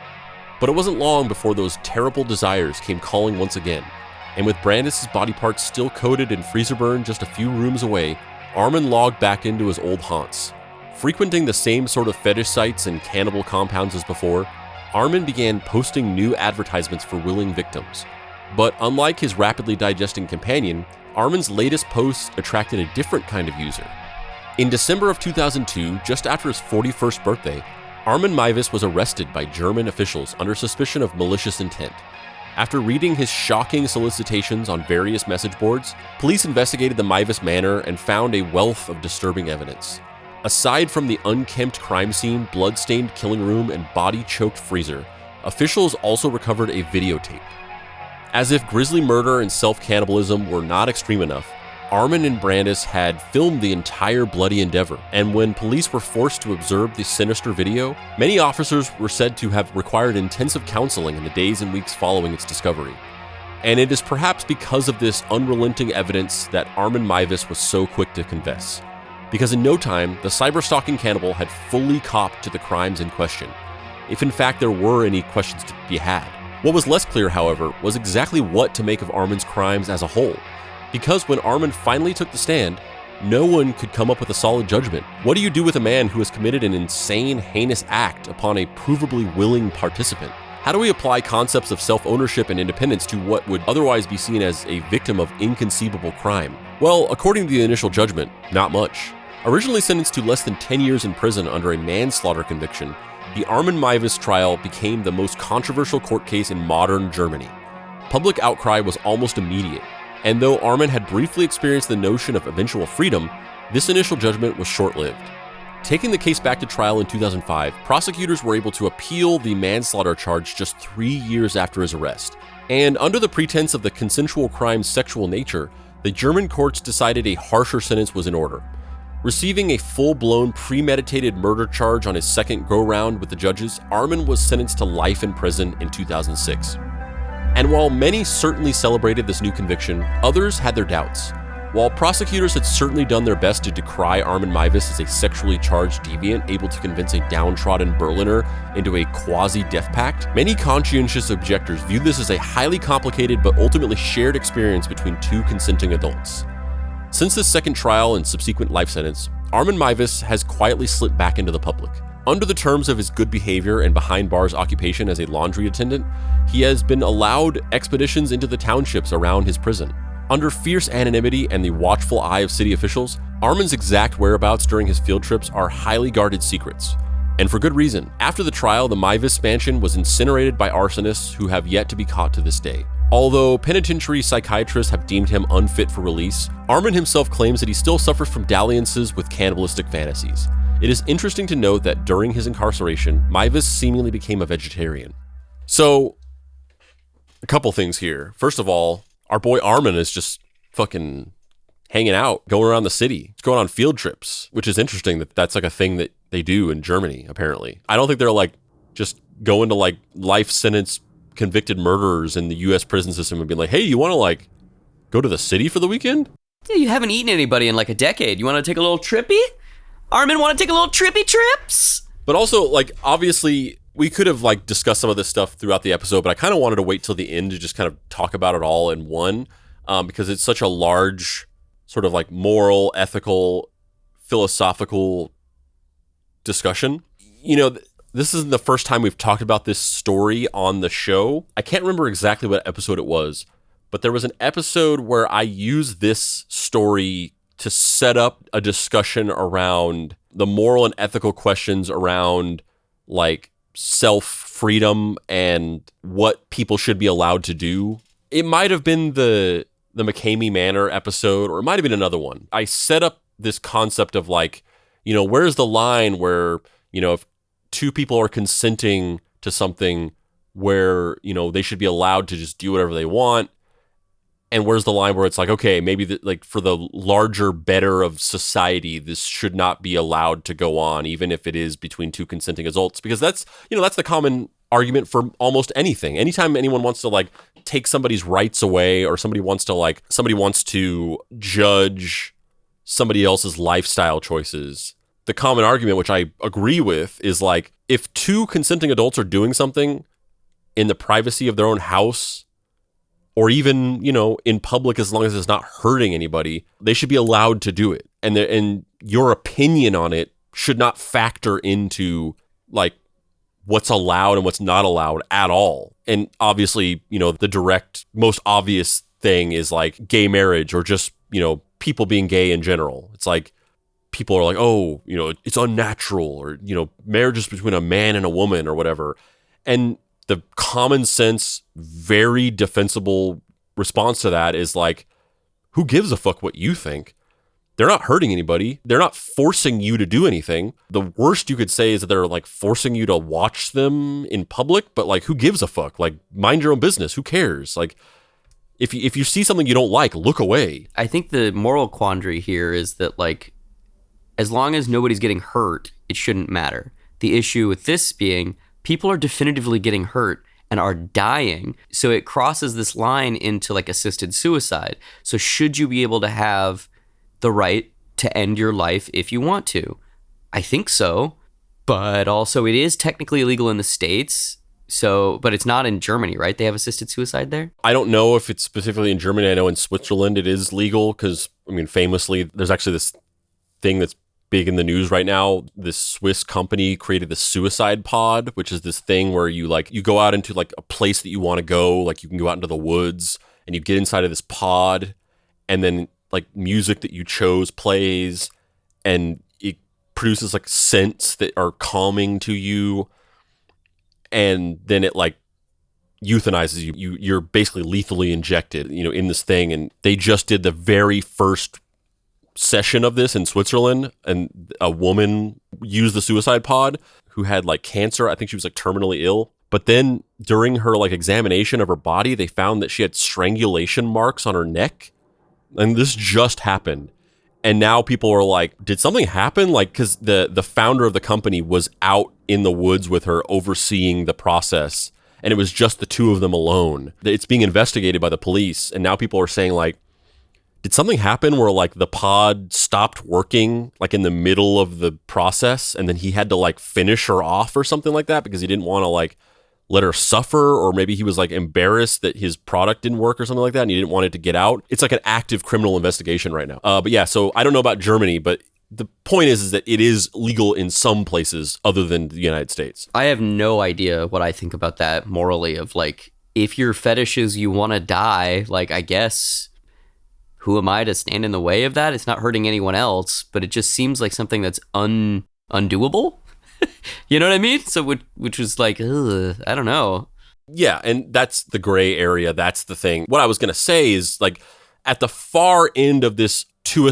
But it wasn't long before those terrible desires came calling once again, and with Brandis' body parts still coated in freezer burn just a few rooms away, Armin logged back into his old haunts. Frequenting the same sort of fetish sites and cannibal compounds as before, Armin began posting new advertisements for willing victims. But unlike his rapidly digesting companion, Armin's latest posts attracted a different kind of user. In December of 2002, just after his 41st birthday, Armin Meiwes was arrested by German officials under suspicion of malicious intent. After reading his shocking solicitations on various message boards, police investigated the Meiwes manor and found a wealth of disturbing evidence. Aside from the unkempt crime scene, blood-stained killing room, and body-choked freezer, officials also recovered a videotape. As if grisly murder and self-cannibalism were not extreme enough, Armin and Brandis had filmed the entire bloody endeavor, and when police were forced to observe the sinister video, many officers were said to have required intensive counseling in the days and weeks following its discovery. And it is perhaps because of this unrelenting evidence that Armin Meiwes was so quick to confess. Because in no time, the cyber-stalking cannibal had fully copped to the crimes in question, if in fact there were any questions to be had. What was less clear, however, was exactly what to make of Armin's crimes as a whole. Because when Armin finally took the stand, no one could come up with a solid judgment. What do you do with a man who has committed an insane, heinous act upon a provably willing participant? How do we apply concepts of self-ownership and independence to what would otherwise be seen as a victim of inconceivable crime? Well, according to the initial judgment, not much. Originally sentenced to less than 10 years in prison under a manslaughter conviction, the Armin Meiwes trial became the most controversial court case in modern Germany. Public outcry was almost immediate. And though Armin had briefly experienced the notion of eventual freedom, this initial judgment was short-lived. Taking the case back to trial in 2005, prosecutors were able to appeal the manslaughter charge just 3 years after his arrest. And under the pretense of the consensual crime's sexual nature, the German courts decided a harsher sentence was in order. Receiving a full-blown premeditated murder charge on his second go-round with the judges, Armin was sentenced to life in prison in 2006. And while many certainly celebrated this new conviction, others had their doubts. While prosecutors had certainly done their best to decry Armin Meiwes as a sexually charged deviant able to convince a downtrodden Berliner into a quasi-death pact, many conscientious objectors viewed this as a highly complicated but ultimately shared experience between two consenting adults. Since this second trial and subsequent life sentence, Armin Meiwes has quietly slipped back into the public. Under the terms of his good behavior and behind bars occupation as a laundry attendant, he has been allowed expeditions into the townships around his prison. Under fierce anonymity and the watchful eye of city officials, Armin's exact whereabouts during his field trips are highly guarded secrets. And for good reason. After the trial, the Meiwes mansion was incinerated by arsonists who have yet to be caught to this day. Although penitentiary psychiatrists have deemed him unfit for release, Armin himself claims that he still suffers from dalliances with cannibalistic fantasies. It is interesting to note that during his incarceration, Meiwes seemingly became a vegetarian. So, a couple things here. First of all, our boy Armin is just fucking hanging out, going around the city. He's going on field trips, which is interesting that that's like a thing that they do in Germany, apparently. I don't think they're like just going to like life sentence convicted murderers in the US prison system and being like, hey, you want to like go to the city for the weekend? Yeah, you haven't eaten anybody in like a decade. You want to take a little trippy? Armin, want to take a little trippy trips? But also, like, obviously, we could have, like, discussed some of this stuff throughout the episode, but I kind of wanted to wait till the end to just kind of talk about it all in one, because it's such a large sort of, like, moral, ethical, philosophical discussion. You know, this isn't the first time we've talked about this story on the show. I can't remember exactly what episode it was, but there was an episode where I used this story to set up a discussion around the moral and ethical questions around like self-freedom and what people should be allowed to do. It might have been the McCamey Manor episode, or it might have been another one. I set up this concept of like, you know, where's the line where, you know, if two people are consenting to something where, you know, they should be allowed to just do whatever they want. And where's the line where it's like, okay, maybe like for the larger better of society, this should not be allowed to go on, even if it is between two consenting adults, because that's the common argument for almost anything. Anytime anyone wants to like take somebody's rights away, or somebody wants to judge somebody else's lifestyle choices, the common argument, which I agree with, is like, if two consenting adults are doing something in the privacy of their own house, or even, in public, as long as it's not hurting anybody, they should be allowed to do it. And your opinion on it should not factor into like what's allowed and what's not allowed at all. And obviously, the direct, most obvious thing is like gay marriage, or just, people being gay in general. It's like people are like, oh, it's unnatural, or, marriage is between a man and a woman or whatever. And the common sense, very defensible response to that is like, who gives a fuck what you think? They're not hurting anybody. They're not forcing you to do anything. The worst you could say is that they're like forcing you to watch them in public, but like, who gives a fuck? Like, mind your own business. Who cares? Like, if you see something you don't like, look away. I think the moral quandary here is that like, as long as nobody's getting hurt, it shouldn't matter. The issue with this being, people are definitively getting hurt and are dying. So it crosses this line into like assisted suicide. So should you be able to have the right to end your life if you want to? I think so. But also it is technically illegal in the States. So, but it's not in Germany, right? They have assisted suicide there? I don't know if it's specifically in Germany. I know in Switzerland it is legal because, famously, there's actually this thing that's big in the news right now. This Swiss company created the suicide pod, which is this thing where you go out into like a place that you want to go. Like you can go out into the woods and you get inside of this pod, and then like music that you chose plays, and it produces like scents that are calming to you. And then it like euthanizes you. You're basically lethally injected, in this thing. And they just did the very first session of this in Switzerland, and a woman used the suicide pod who had like cancer. I think she was like terminally ill. But then during her like examination of her body, they found that she had strangulation marks on her neck. And this just happened. And now people are like, did something happen? Like, because the founder of the company was out in the woods with her overseeing the process, and it was just the two of them alone. It's being investigated by the police, and now people are saying like, did something happen where like the pod stopped working like in the middle of the process, and then he had to like finish her off or something like that because he didn't want to like let her suffer, or maybe he was like embarrassed that his product didn't work or something like that and he didn't want it to get out. It's like an active criminal investigation right now. But yeah, so I don't know about Germany, but the point is that it is legal in some places other than the United States. I have no idea what I think about that morally, of like, if your fetish is you want to die, like, I guess, who am I to stand in the way of that? It's not hurting anyone else, but it just seems like something that's undoable. You know what I mean? So which was like, I don't know. Yeah, and that's the gray area. That's the thing. What I was going to say is, like, at the far end of this, two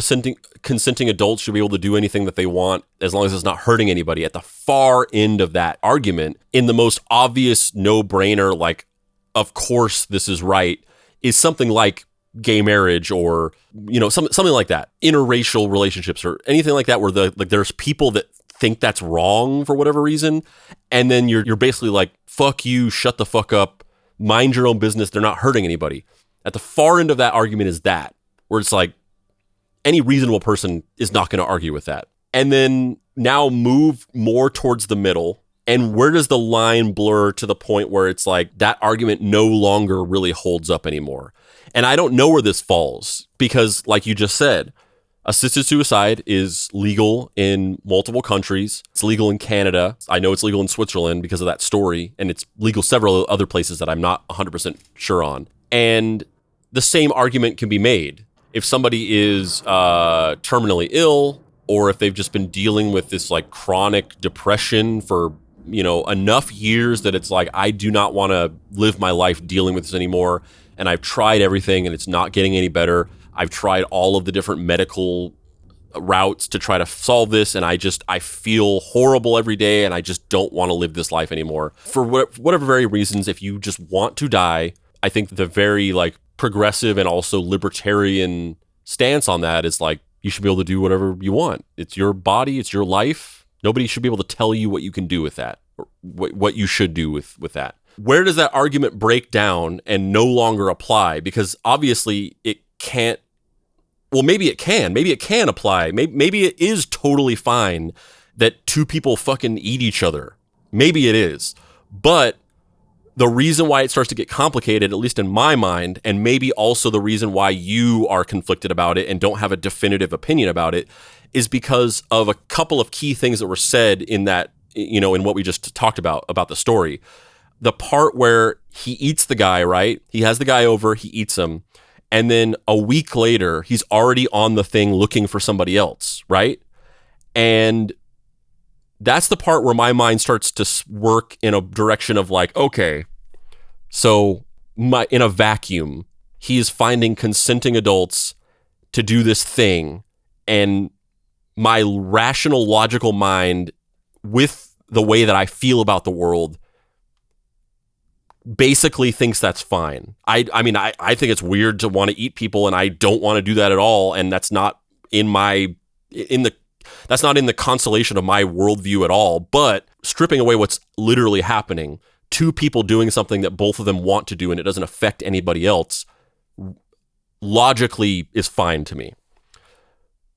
consenting adults should be able to do anything that they want as long as it's not hurting anybody. At the far end of that argument, in the most obvious no-brainer, like, of course this is right, is something like gay marriage, or, something like that. Interracial relationships, or anything like that, where there's people that think that's wrong for whatever reason, and then you're basically like, fuck you, shut the fuck up, mind your own business, they're not hurting anybody. At the far end of that argument is that, where it's like, any reasonable person is not going to argue with that. And then now move more towards the middle, and where does the line blur to the point where it's like, that argument no longer really holds up anymore? And I don't know where this falls, because like you just said, assisted suicide is legal in multiple countries. It's legal in Canada. I know it's legal in Switzerland because of that story, and it's legal several other places that I'm not 100% sure on. And the same argument can be made. If somebody is terminally ill, or if they've just been dealing with this like chronic depression for, enough years that it's like, I do not want to live my life dealing with this anymore, and I've tried everything and it's not getting any better. I've tried all of the different medical routes to try to solve this, and I feel horrible every day, and I just don't want to live this life anymore. For whatever very reasons, if you just want to die, I think the very like progressive and also libertarian stance on that is like, you should be able to do whatever you want. It's your body, it's your life. Nobody should be able to tell you what you can do with that, or what you should do with that. Where does that argument break down and no longer apply? Because obviously it can't, well, maybe it can. Maybe it can apply. Maybe it is totally fine that two people fucking eat each other. Maybe it is. But the reason why it starts to get complicated, at least in my mind, and maybe also the reason why you are conflicted about it and don't have a definitive opinion about it, is because of a couple of key things that were said in that, you know, in what we just talked about the story. The part where he eats the guy, right? He has the guy over, he eats him, and then a week later, he's already on the thing looking for somebody else, right? And that's the part where my mind starts to work in a direction of like, okay, so in a vacuum, he is finding consenting adults to do this thing, and my rational, logical mind, with the way that I feel about the world, basically thinks that's fine. I mean, I think it's weird to want to eat people, and I don't want to do that at all, and that's not in the constellation of my worldview at all. But stripping away what's literally happening, two people doing something that both of them want to do and it doesn't affect anybody else, logically is fine to me.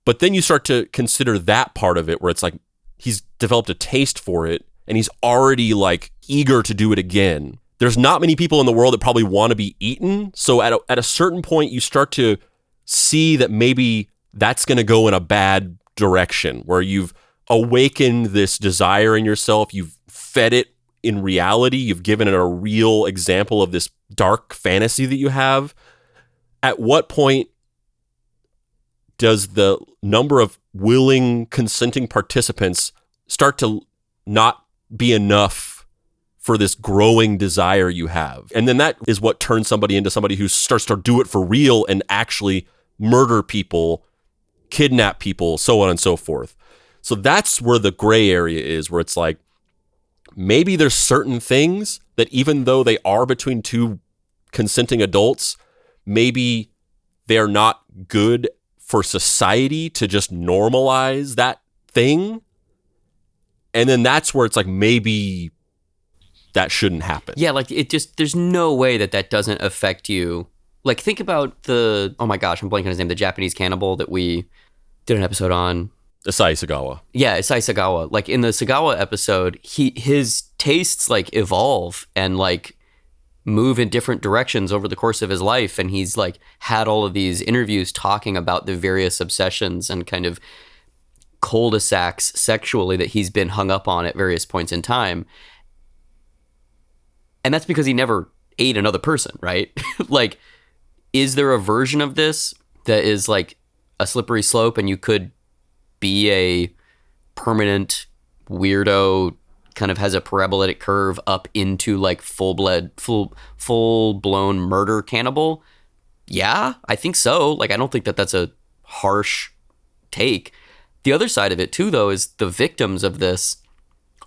But then you start to consider that part of it where it's like he's developed a taste for it and he's already like eager to do it again. There's not many people in the world that probably want to be eaten. So at a certain point, you start to see that maybe that's going to go in a bad direction where you've awakened this desire in yourself. You've fed it in reality. You've given it a real example of this dark fantasy that you have. At what point does the number of willing, consenting participants start to not be enough for this growing desire you have? And then that is what turns somebody into somebody who starts to do it for real and actually murder people, kidnap people, so on and so forth. So that's where the gray area is, where it's like, maybe there's certain things that even though they are between two consenting adults, maybe they're not good for society to just normalize that thing. And then that's where it's like, maybe that shouldn't happen. Yeah, like it just, there's no way that doesn't affect you. Like think about oh my gosh, I'm blanking on his name, the Japanese cannibal that we did an episode on. Isai Sagawa. Yeah, Isai Sagawa. Like in the Sagawa episode, his tastes like evolve and like move in different directions over the course of his life. And he's like had all of these interviews talking about the various obsessions and kind of cul-de-sacs sexually that he's been hung up on at various points in time. And that's because he never ate another person, right? Like, is there a version of this that is like a slippery slope and you could be a permanent weirdo, kind of has a parabolic curve up into like full-blown murder cannibal? Yeah, I think so. Like, I don't think that's a harsh take. The other side of it too, though, is the victims of this.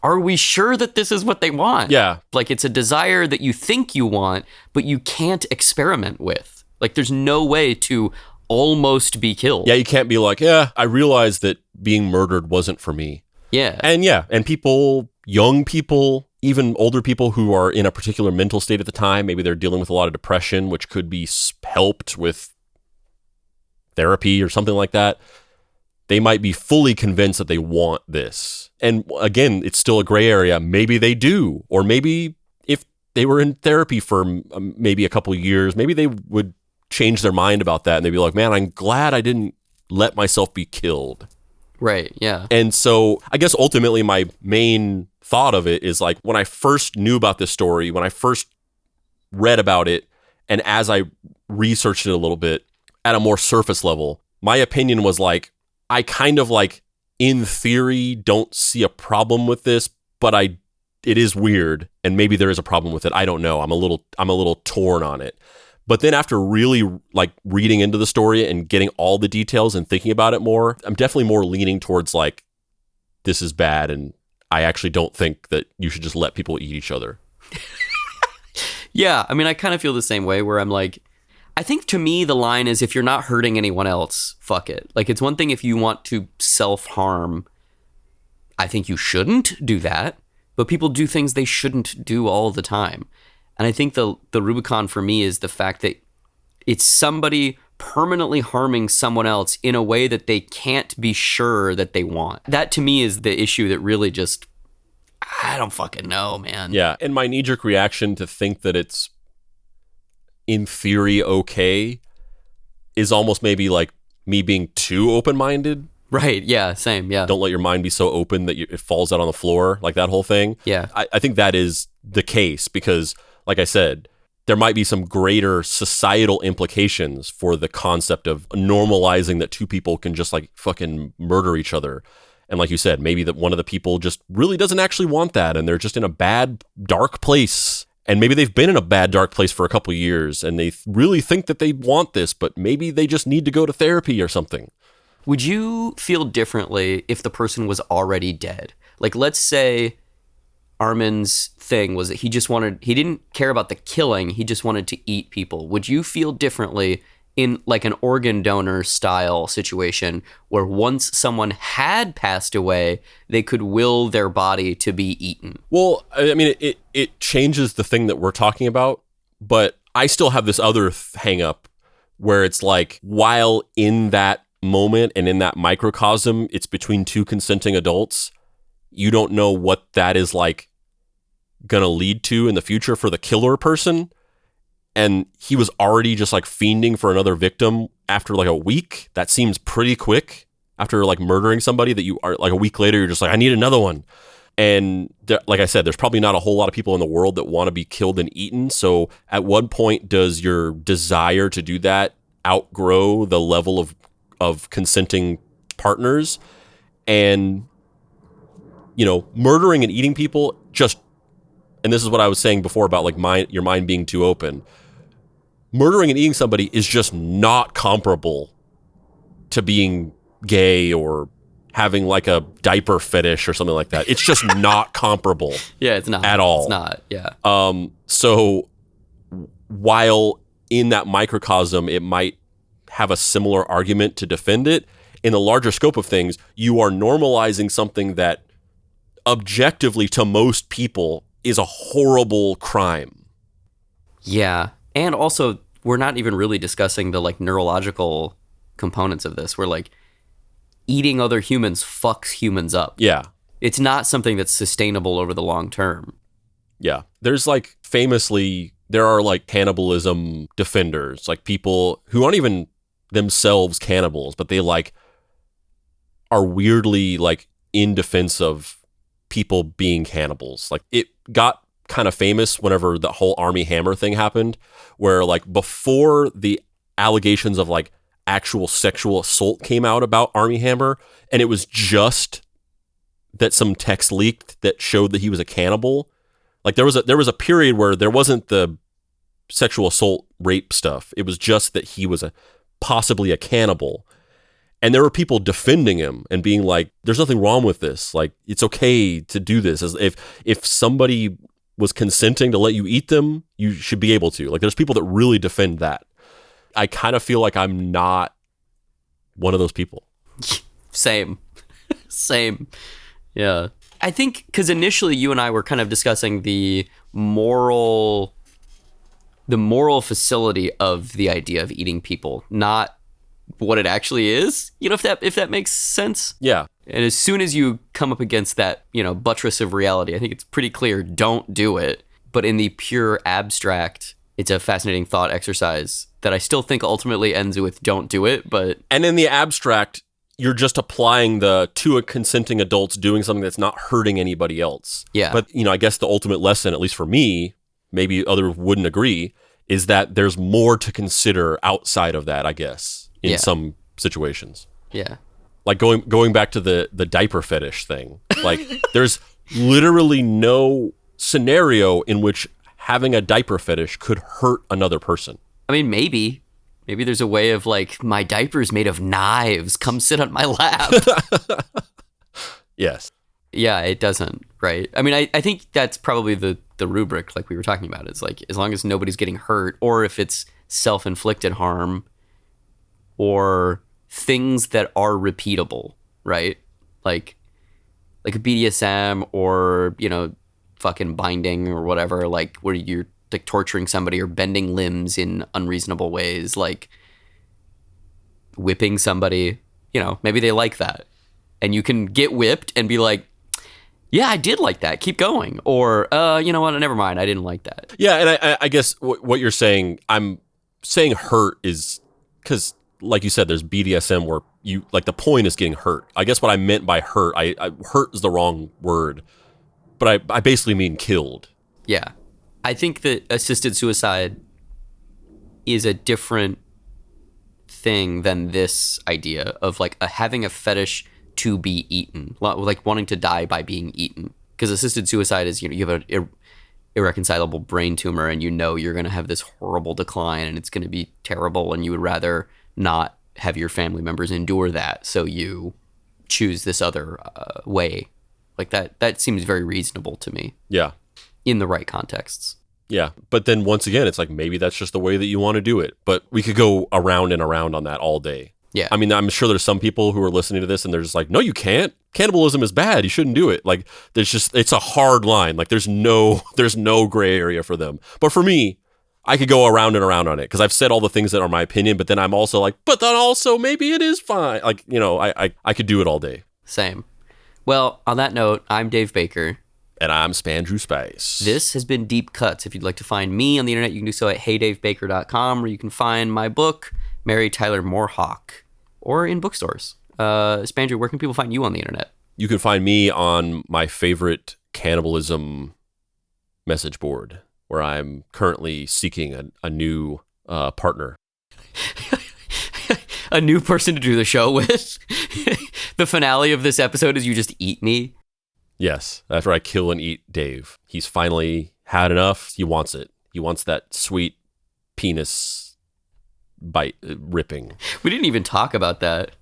Are we sure that this is what they want? Yeah. Like, it's a desire that you think you want, but you can't experiment with. Like, there's no way to almost be killed. Yeah, you can't be like, yeah, I realized that being murdered wasn't for me. Yeah. And people, young people, even older people who are in a particular mental state at the time, maybe they're dealing with a lot of depression, which could be helped with therapy or something like that. They might be fully convinced that they want this. And again, it's still a gray area. Maybe they do. Or maybe if they were in therapy for maybe a couple of years, maybe they would change their mind about that. And they'd be like, man, I'm glad I didn't let myself be killed. Right, yeah. And so I guess ultimately my main thought of it is like, when I first knew about this story, when I first read about it, and as I researched it a little bit at a more surface level, my opinion was like, I kind of like, in theory, don't see a problem with this, but it is weird, and maybe there is a problem with it. I don't know. I'm a little torn on it. But then after really like reading into the story and getting all the details and thinking about it more, I'm definitely more leaning towards like, this is bad, and I actually don't think that you should just let people eat each other. Yeah, I mean, I kind of feel the same way, where I'm like, I think to me, the line is if you're not hurting anyone else, fuck it. Like, it's one thing if you want to self-harm. I think you shouldn't do that, but people do things they shouldn't do all the time. And I think the Rubicon for me is the fact that it's somebody permanently harming someone else in a way that they can't be sure that they want. That to me is the issue that really just, I don't fucking know, man. Yeah, and my knee-jerk reaction to think that it's in theory okay is almost maybe like me being too open-minded. Right, yeah, same, yeah. Don't let your mind be so open that it falls out on the floor, like that whole thing. Yeah. I think that is the case because, like I said, there might be some greater societal implications for the concept of normalizing that two people can just like fucking murder each other. And like you said, maybe that one of the people just really doesn't actually want that and they're just in a bad, dark place. And maybe they've been in a bad, dark place for a couple of years and they really think that they want this, but maybe they just need to go to therapy or something. Would you feel differently if the person was already dead? Like, let's say Armin's thing was that he didn't care about the killing, he just wanted to eat people. Would you feel differently in like an organ donor style situation where once someone had passed away, they could will their body to be eaten? Well, I mean, it changes the thing that we're talking about, but I still have this other hang up where it's like, while in that moment and in that microcosm, it's between two consenting adults, you don't know what that is like gonna lead to in the future for the killer person. And he was already just like fiending for another victim after like a week. That seems pretty quick after like murdering somebody that you are like a week later, you're just like, I need another one. And like I said, there's probably not a whole lot of people in the world that want to be killed and eaten. So at what point does your desire to do that outgrow the level of consenting partners? And, you know, murdering and eating people just, and this is what I was saying before about like your mind being too open. Murdering and eating somebody is just not comparable to being gay or having like a diaper fetish or something like that. It's just not comparable. Yeah, it's not. At all. It's not, yeah. So while in that microcosm, it might have a similar argument to defend it, in the larger scope of things, you are normalizing something that objectively to most people is a horrible crime. Yeah. And also, we're not even really discussing the like neurological components of this. We're like, eating other humans fucks humans up. Yeah. It's not something that's sustainable over the long term. Yeah. There's like famously, there are like cannibalism defenders, like people who aren't even themselves cannibals, but they like are weirdly like in defense of people being cannibals. Like it got kind of famous whenever the whole Armie Hammer thing happened, where like before the allegations of like actual sexual assault came out about Armie Hammer, and it was just that some text leaked that showed that he was a cannibal. Like there was a period where there wasn't the sexual assault rape stuff. It was just that he was possibly a cannibal. And there were people defending him and being like, there's nothing wrong with this. Like, it's okay to do this. As if somebody was consenting to let you eat them, you should be able to. Like, there's people that really defend that. I kind of feel like I'm not one of those people. Same. Same. Yeah. I think because initially you and I were kind of discussing the moral facility of the idea of eating people, not what it actually is, you know, if that makes sense. Yeah. And as soon as you come up against that, you know, buttress of reality, I think it's pretty clear, don't do it. But in the pure abstract, it's a fascinating thought exercise that I still think ultimately ends with don't do it. And in the abstract, you're just applying to a consenting adults doing something that's not hurting anybody else. Yeah. But, you know, I guess the ultimate lesson, at least for me, maybe others wouldn't agree, is that there's more to consider outside of that, I guess, in some situations. Yeah. Like going back to the diaper fetish thing. Like there's literally no scenario in which having a diaper fetish could hurt another person. I mean, maybe there's a way of like, my diaper's made of knives. Come sit on my lap. Yes. Yeah, it doesn't, right? I mean, I think that's probably the rubric like we were talking about. Is like, as long as nobody's getting hurt, or if it's self-inflicted harm or things that are repeatable, right? Like a BDSM or, fucking binding or whatever, like where you're like torturing somebody or bending limbs in unreasonable ways, like whipping somebody, maybe they like that. And you can get whipped and be like, yeah, I did like that. Keep going. Or, you know what? Never mind. I didn't like that. Yeah, and I guess what you're saying, I'm saying hurt is because, like you said, there's BDSM where you, like, the point is getting hurt. I guess what I meant by hurt, hurt is the wrong word, but I basically mean killed. Yeah. I think that assisted suicide is a different thing than this idea of, like, having a fetish to be eaten, like wanting to die by being eaten. Because assisted suicide is, you have an irreconcilable brain tumor and you're going to have this horrible decline and it's going to be terrible and you would rather not have your family members endure that. So you choose this other way. Like that seems very reasonable to me. Yeah. In the right contexts. Yeah. But then once again, it's like, maybe that's just the way that you want to do it. But we could go around and around on that all day. Yeah. I mean, I'm sure there's some people who are listening to this and they're just like, no, you can't. Cannibalism is bad. You shouldn't do it. Like, it's a hard line. Like, there's no gray area for them. But for me, I could go around and around on it because I've said all the things that are my opinion, but then I'm also like, but then also maybe it is fine. Like, I could do it all day. Same. Well, on that note, I'm Dave Baker. And I'm Spandrew Spice. This has been Deep Cuts. If you'd like to find me on the internet, you can do so at heydavebaker.com, where you can find my book, Mary Tyler Moorhawk, or in bookstores. Spandrew, where can people find you on the internet? You can find me on my favorite cannibalism message board, where I'm currently seeking a new partner. A new person to do the show with? The finale of this episode is you just eat me? Yes, after I kill and eat Dave. He's finally had enough. He wants it. He wants that sweet penis bite ripping. We didn't even talk about that.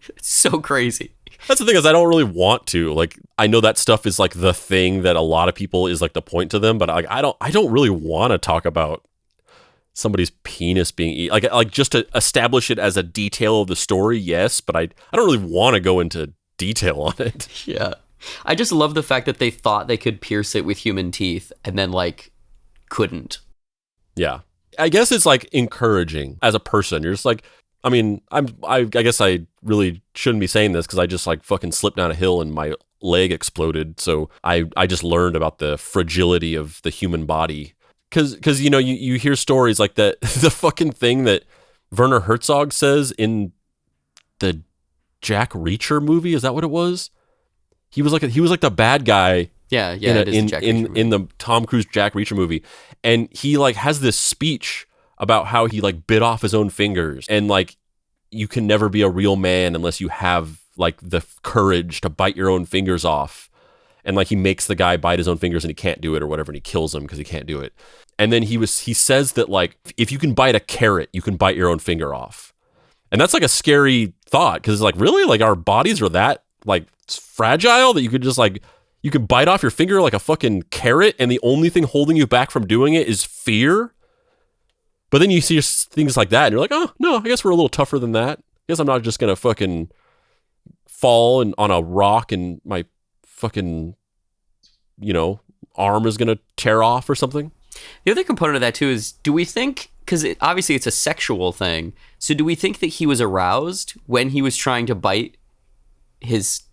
It's so crazy. That's the thing, is I don't really want to. Like, I know that stuff is like the thing that a lot of people is like the point to them, but like I don't really want to talk about somebody's penis being eaten. Like just to establish it as a detail of the story, yes, but I don't really want to go into detail on it. Yeah. I just love the fact that they thought they could pierce it with human teeth and then like couldn't. Yeah. I guess it's like encouraging as a person. You're just like, I mean, I guess I really shouldn't be saying this because I just like fucking slipped down a hill and my leg exploded. So I just learned about the fragility of the human body. Because you hear stories like that. The fucking thing that Werner Herzog says in the Jack Reacher movie, is that what it was? He was like the bad guy. Yeah, in the Tom Cruise Jack Reacher movie, and he like has this speech about how he like bit off his own fingers, and like you can never be a real man unless you have like the courage to bite your own fingers off, and like he makes the guy bite his own fingers and he can't do it or whatever, and he kills him because he can't do it. And then he says that like if you can bite a carrot, you can bite your own finger off. And that's like a scary thought because it's like, really? Like our bodies are that like fragile that you could just like, you can bite off your finger like a fucking carrot and the only thing holding you back from doing it is fear? But then you see things like that and you're like, oh, no, I guess we're a little tougher than that. I guess I'm not just going to fucking fall on a rock and my fucking, arm is going to tear off or something. The other component of that too is, do we think, because obviously it's a sexual thing, so do we think that he was aroused when he was trying to bite his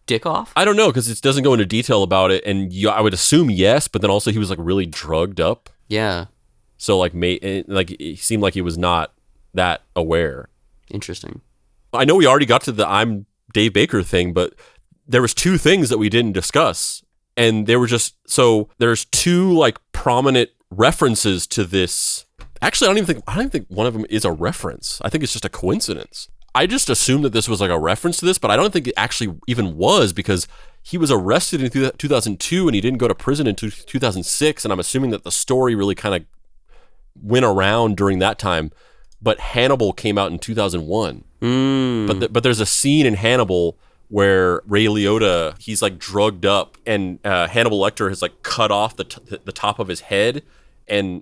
dick off? I don't know, because it doesn't go into detail about it, and I would assume yes, but then also he was like really drugged up. Yeah. So like it seemed like he was not that aware. Interesting. I know we already got to the I'm Dave Baker thing, but there was two things that we didn't discuss. And they were just, so there's two like prominent references to this. Actually, I don't even think one of them is a reference. I think it's just a coincidence. I just assumed that this was like a reference to this, but I don't think it actually even was, because he was arrested in 2002 and he didn't go to prison until 2006. And I'm assuming that the story really kind of went around during that time. But Hannibal came out in 2001. But there's a scene in Hannibal where Ray Liotta, he's like drugged up, and Hannibal Lecter has like cut off the top of his head, and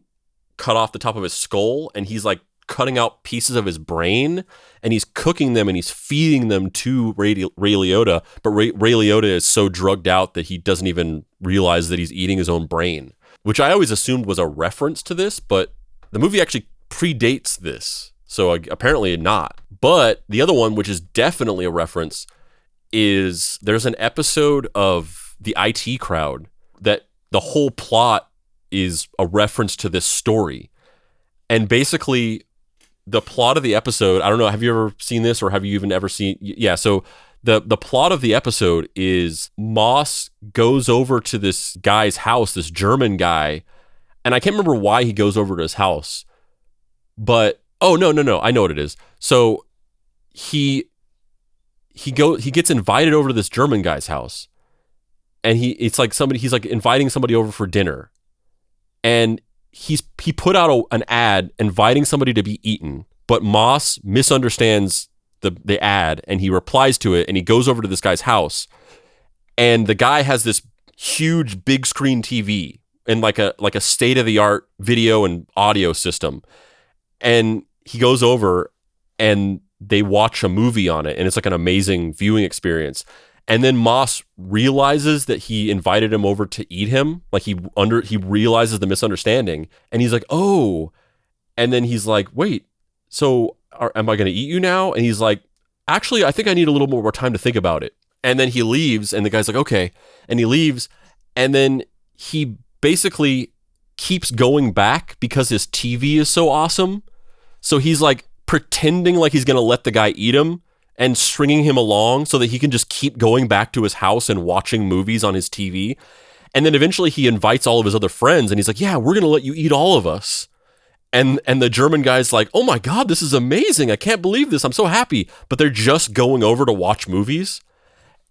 cut off the top of his skull, and he's like cutting out pieces of his brain, and he's cooking them and he's feeding them to Ray Liotta. But Ray Liotta is so drugged out that he doesn't even realize that he's eating his own brain, which I always assumed was a reference to this, but the movie actually predates this. So apparently not. But the other one, which is definitely a reference, is there's an episode of The IT Crowd that the whole plot is a reference to this story. And basically, the plot of the episode, I don't know, have you ever seen this, or have you even ever seen? Yeah, so the plot of the episode is Moss goes over to this guy's house, this German guy, and I can't remember why he goes over to his house, but, oh, no, I know what it is. So he gets invited over to this German guy's house, and he's like inviting somebody over for dinner, and he put out an ad inviting somebody to be eaten, but Moss misunderstands the ad, and he replies to it, and he goes over to this guy's house, and the guy has this huge big screen TV and like a state of the art video and audio system, and he goes over and they watch a movie on it, and it's like an amazing viewing experience. And then Moss realizes that he invited him over to eat him. Like he realizes the misunderstanding, and he's like, oh. And then he's like, wait, so am I going to eat you now? And he's like, actually, I think I need a little more time to think about it. And then he leaves, and the guy's like, okay. And he leaves, and then he basically keeps going back because his TV is so awesome. So he's like pretending like he's going to let the guy eat him and stringing him along so that he can just keep going back to his house and watching movies on his TV. And then eventually he invites all of his other friends, and he's like, yeah, we're going to let you eat all of us. And the German guy's like, oh my God, this is amazing. I can't believe this. I'm so happy. But they're just going over to watch movies.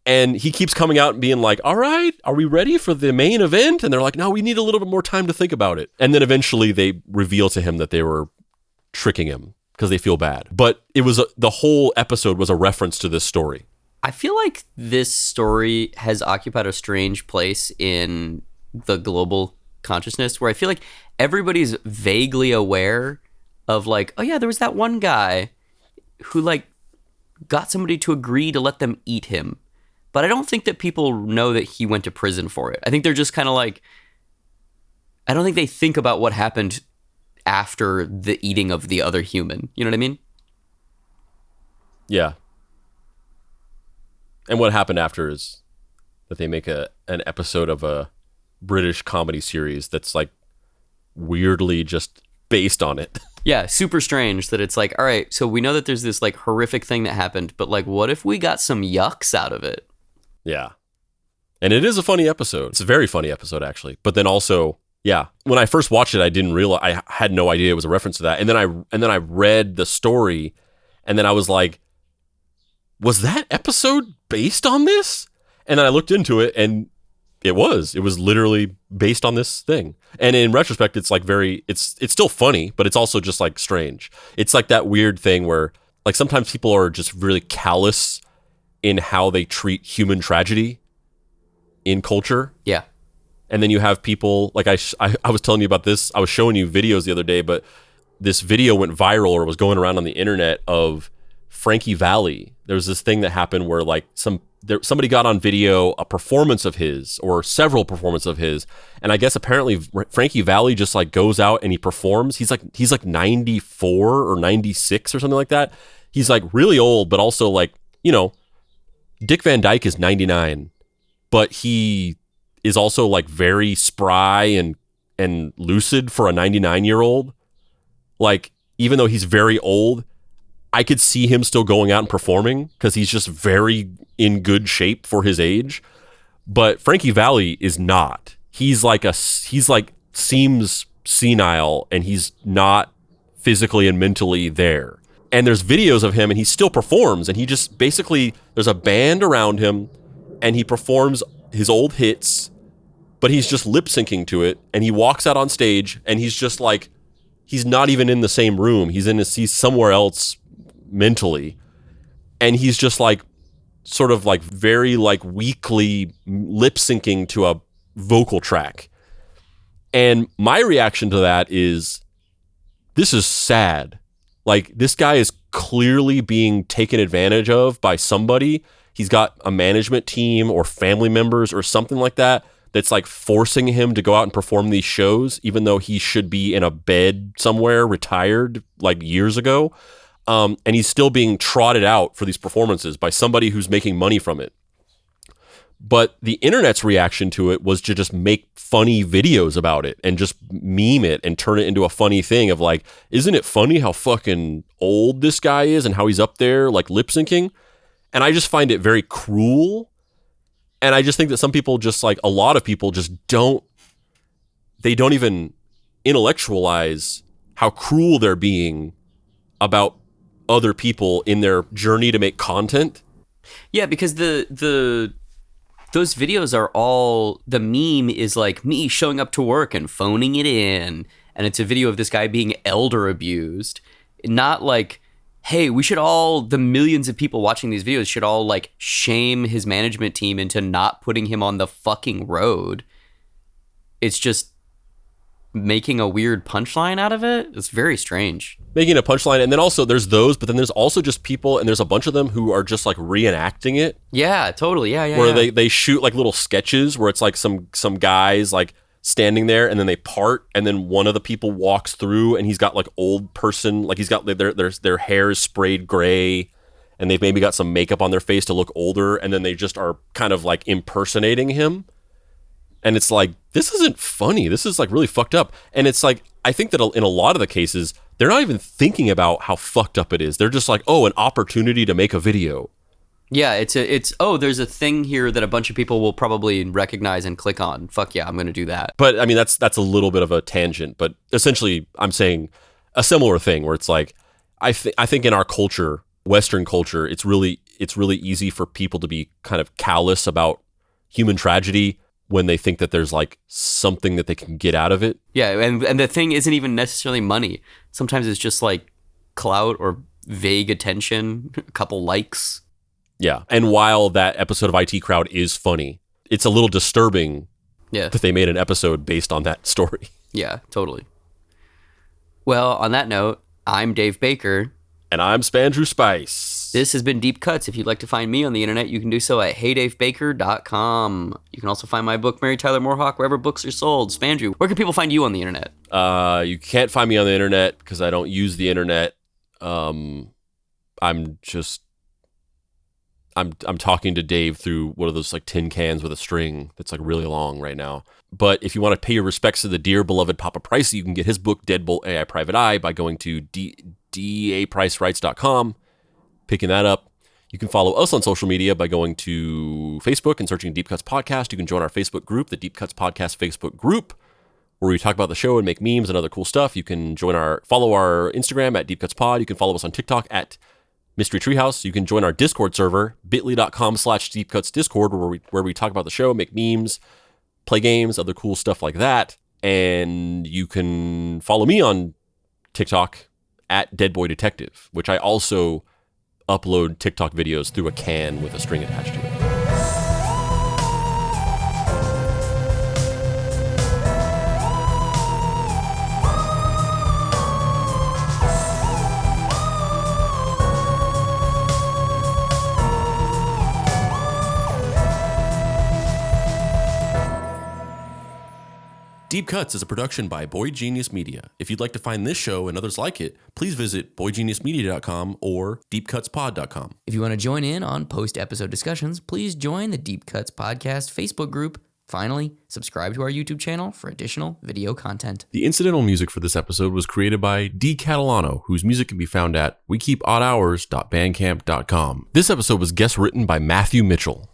And he keeps coming out and being like, all right, are we ready for the main event? And they're like, no, we need a little bit more time to think about it. And then eventually they reveal to him that they were tricking him because they feel bad. But it was the whole episode was a reference to this story. I feel like this story has occupied a strange place in the global consciousness, where I feel like everybody's vaguely aware of like, oh yeah, there was that one guy who like got somebody to agree to let them eat him. But I don't think that people know that he went to prison for it. I think they're just kind of like, I don't think they think about what happened after the eating of the other human. You know what I mean? Yeah. And what happened after is that they make an episode of a British comedy series that's like weirdly just based on it. Yeah, super strange that it's like, all right, so we know that there's this like horrific thing that happened, but like, what if we got some yucks out of it? Yeah. And it is a funny episode. It's a very funny episode, actually. But then also, yeah, when I first watched it, I didn't realize, I had no idea it was a reference to that. And then I read the story, and then I was like, was that episode based on this? And then I looked into it, and it was literally based on this thing. And in retrospect, it's like it's still funny, but it's also just like strange. It's like that weird thing where like sometimes people are just really callous in how they treat human tragedy in culture. Yeah. And then you have people like I was telling you about this. I was showing you videos the other day, but this video went viral or was going around on the internet of Frankie Valli. There was this thing that happened where like somebody got on video a performance of his or several performances of his, and I guess apparently Frankie Valli just like goes out and he performs. He's like 94 or 96 or something like that. He's like really old, but also like, you know, Dick Van Dyke is 99, but he is also like very spry and lucid for a 99-year-old. Like, even though he's very old, I could see him still going out and performing because he's just very in good shape for his age. But Frankie Valli is not. He's like seems senile, and he's not physically and mentally there. And there's videos of him, and he still performs, and he just basically, there's a band around him, and he performs his old hits, but he's just lip syncing to it, and he walks out on stage, and he's just like, he's not even in the same room. He's somewhere else mentally, and he's just like sort of like very like weakly lip syncing to a vocal track. And my reaction to that is this is sad. Like, this guy is clearly being taken advantage of by somebody. He's got a management team or family members or something like that that's like forcing him to go out and perform these shows, even though he should be in a bed somewhere, retired like years ago. And he's still being trotted out for these performances by somebody who's making money from it. But the internet's reaction to it was to just make funny videos about it and just meme it and turn it into a funny thing of like, isn't it funny how fucking old this guy is and how he's up there like lip syncing? And I just find it very cruel. And I just think that some people just like, a lot of people just don't even intellectualize how cruel they're being about other people in their journey to make content. Yeah, because those videos are all, the meme is like me showing up to work and phoning it in. And it's a video of this guy being elder abused. Not like, hey, we should all, the millions of people watching these videos should all like shame his management team into not putting him on the fucking road. It's just making a weird punchline out of it. It's very strange. Making a punchline, and then also there's those, but then there's also just people, and there's a bunch of them who are just like reenacting it. Yeah, totally. Yeah. Where they shoot like little sketches where it's like some guys like standing there, and then they part, and then one of the people walks through, and he's got like old person, like he's got their hair is sprayed gray, and they've maybe got some makeup on their face to look older, and then they just are kind of like impersonating him. And it's like, this isn't funny. This is like really fucked up. And it's like, I think that in a lot of the cases, they're not even thinking about how fucked up it is. They're just like, oh, an opportunity to make a video. Yeah, it's there's a thing here that a bunch of people will probably recognize and click on. Fuck yeah, I'm going to do that. But I mean, that's a little bit of a tangent. But essentially, I'm saying a similar thing where it's like, I think in our culture, Western culture, it's really easy for people to be kind of callous about human tragedy when they think that there's like something that they can get out of it. Yeah, and the thing isn't even necessarily money. Sometimes it's just like clout or vague attention, a couple likes. Yeah, and while that episode of IT Crowd is funny, it's a little disturbing that they made an episode based on that story. Yeah, totally. Well, on that note, I'm Dave Baker. And I'm Spandrew Spice. This has been Deep Cuts. If you'd like to find me on the internet, you can do so at heydavebaker.com. You can also find my book, Mary Tyler Moorhawk, wherever books are sold. Spandrew, where can people find you on the internet? You can't find me on the internet because I don't use the internet. I'm talking to Dave through one of those like tin cans with a string that's like really long right now. But if you want to pay your respects to the dear beloved Papa Pricey, you can get his book, Deadbolt AI Private Eye, by going to dapricerights.com, picking that up. You can follow us on social media by going to Facebook and searching Deep Cuts Podcast. You can join our Facebook group, the Deep Cuts Podcast Facebook group, where we talk about the show and make memes and other cool stuff. You can follow our Instagram at Deep Cuts Pod. You can follow us on TikTok at Mystery Treehouse. You can join our Discord server, bit.ly.com/deepcutsdiscord, where we talk about the show, make memes, play games, other cool stuff like that. And you can follow me on TikTok at Deadboy Detective, which I also upload TikTok videos through a can with a string attached to it. Deep Cuts is a production by Boy Genius Media. If you'd like to find this show and others like it, please visit boygeniusmedia.com or deepcutspod.com. If you want to join in on post-episode discussions, please join the Deep Cuts Podcast Facebook group. Finally, subscribe to our YouTube channel for additional video content. The incidental music for this episode was created by D. Catalano, whose music can be found at wekeepodhours.bandcamp.com. This episode was guest written by Matthew Mitchell.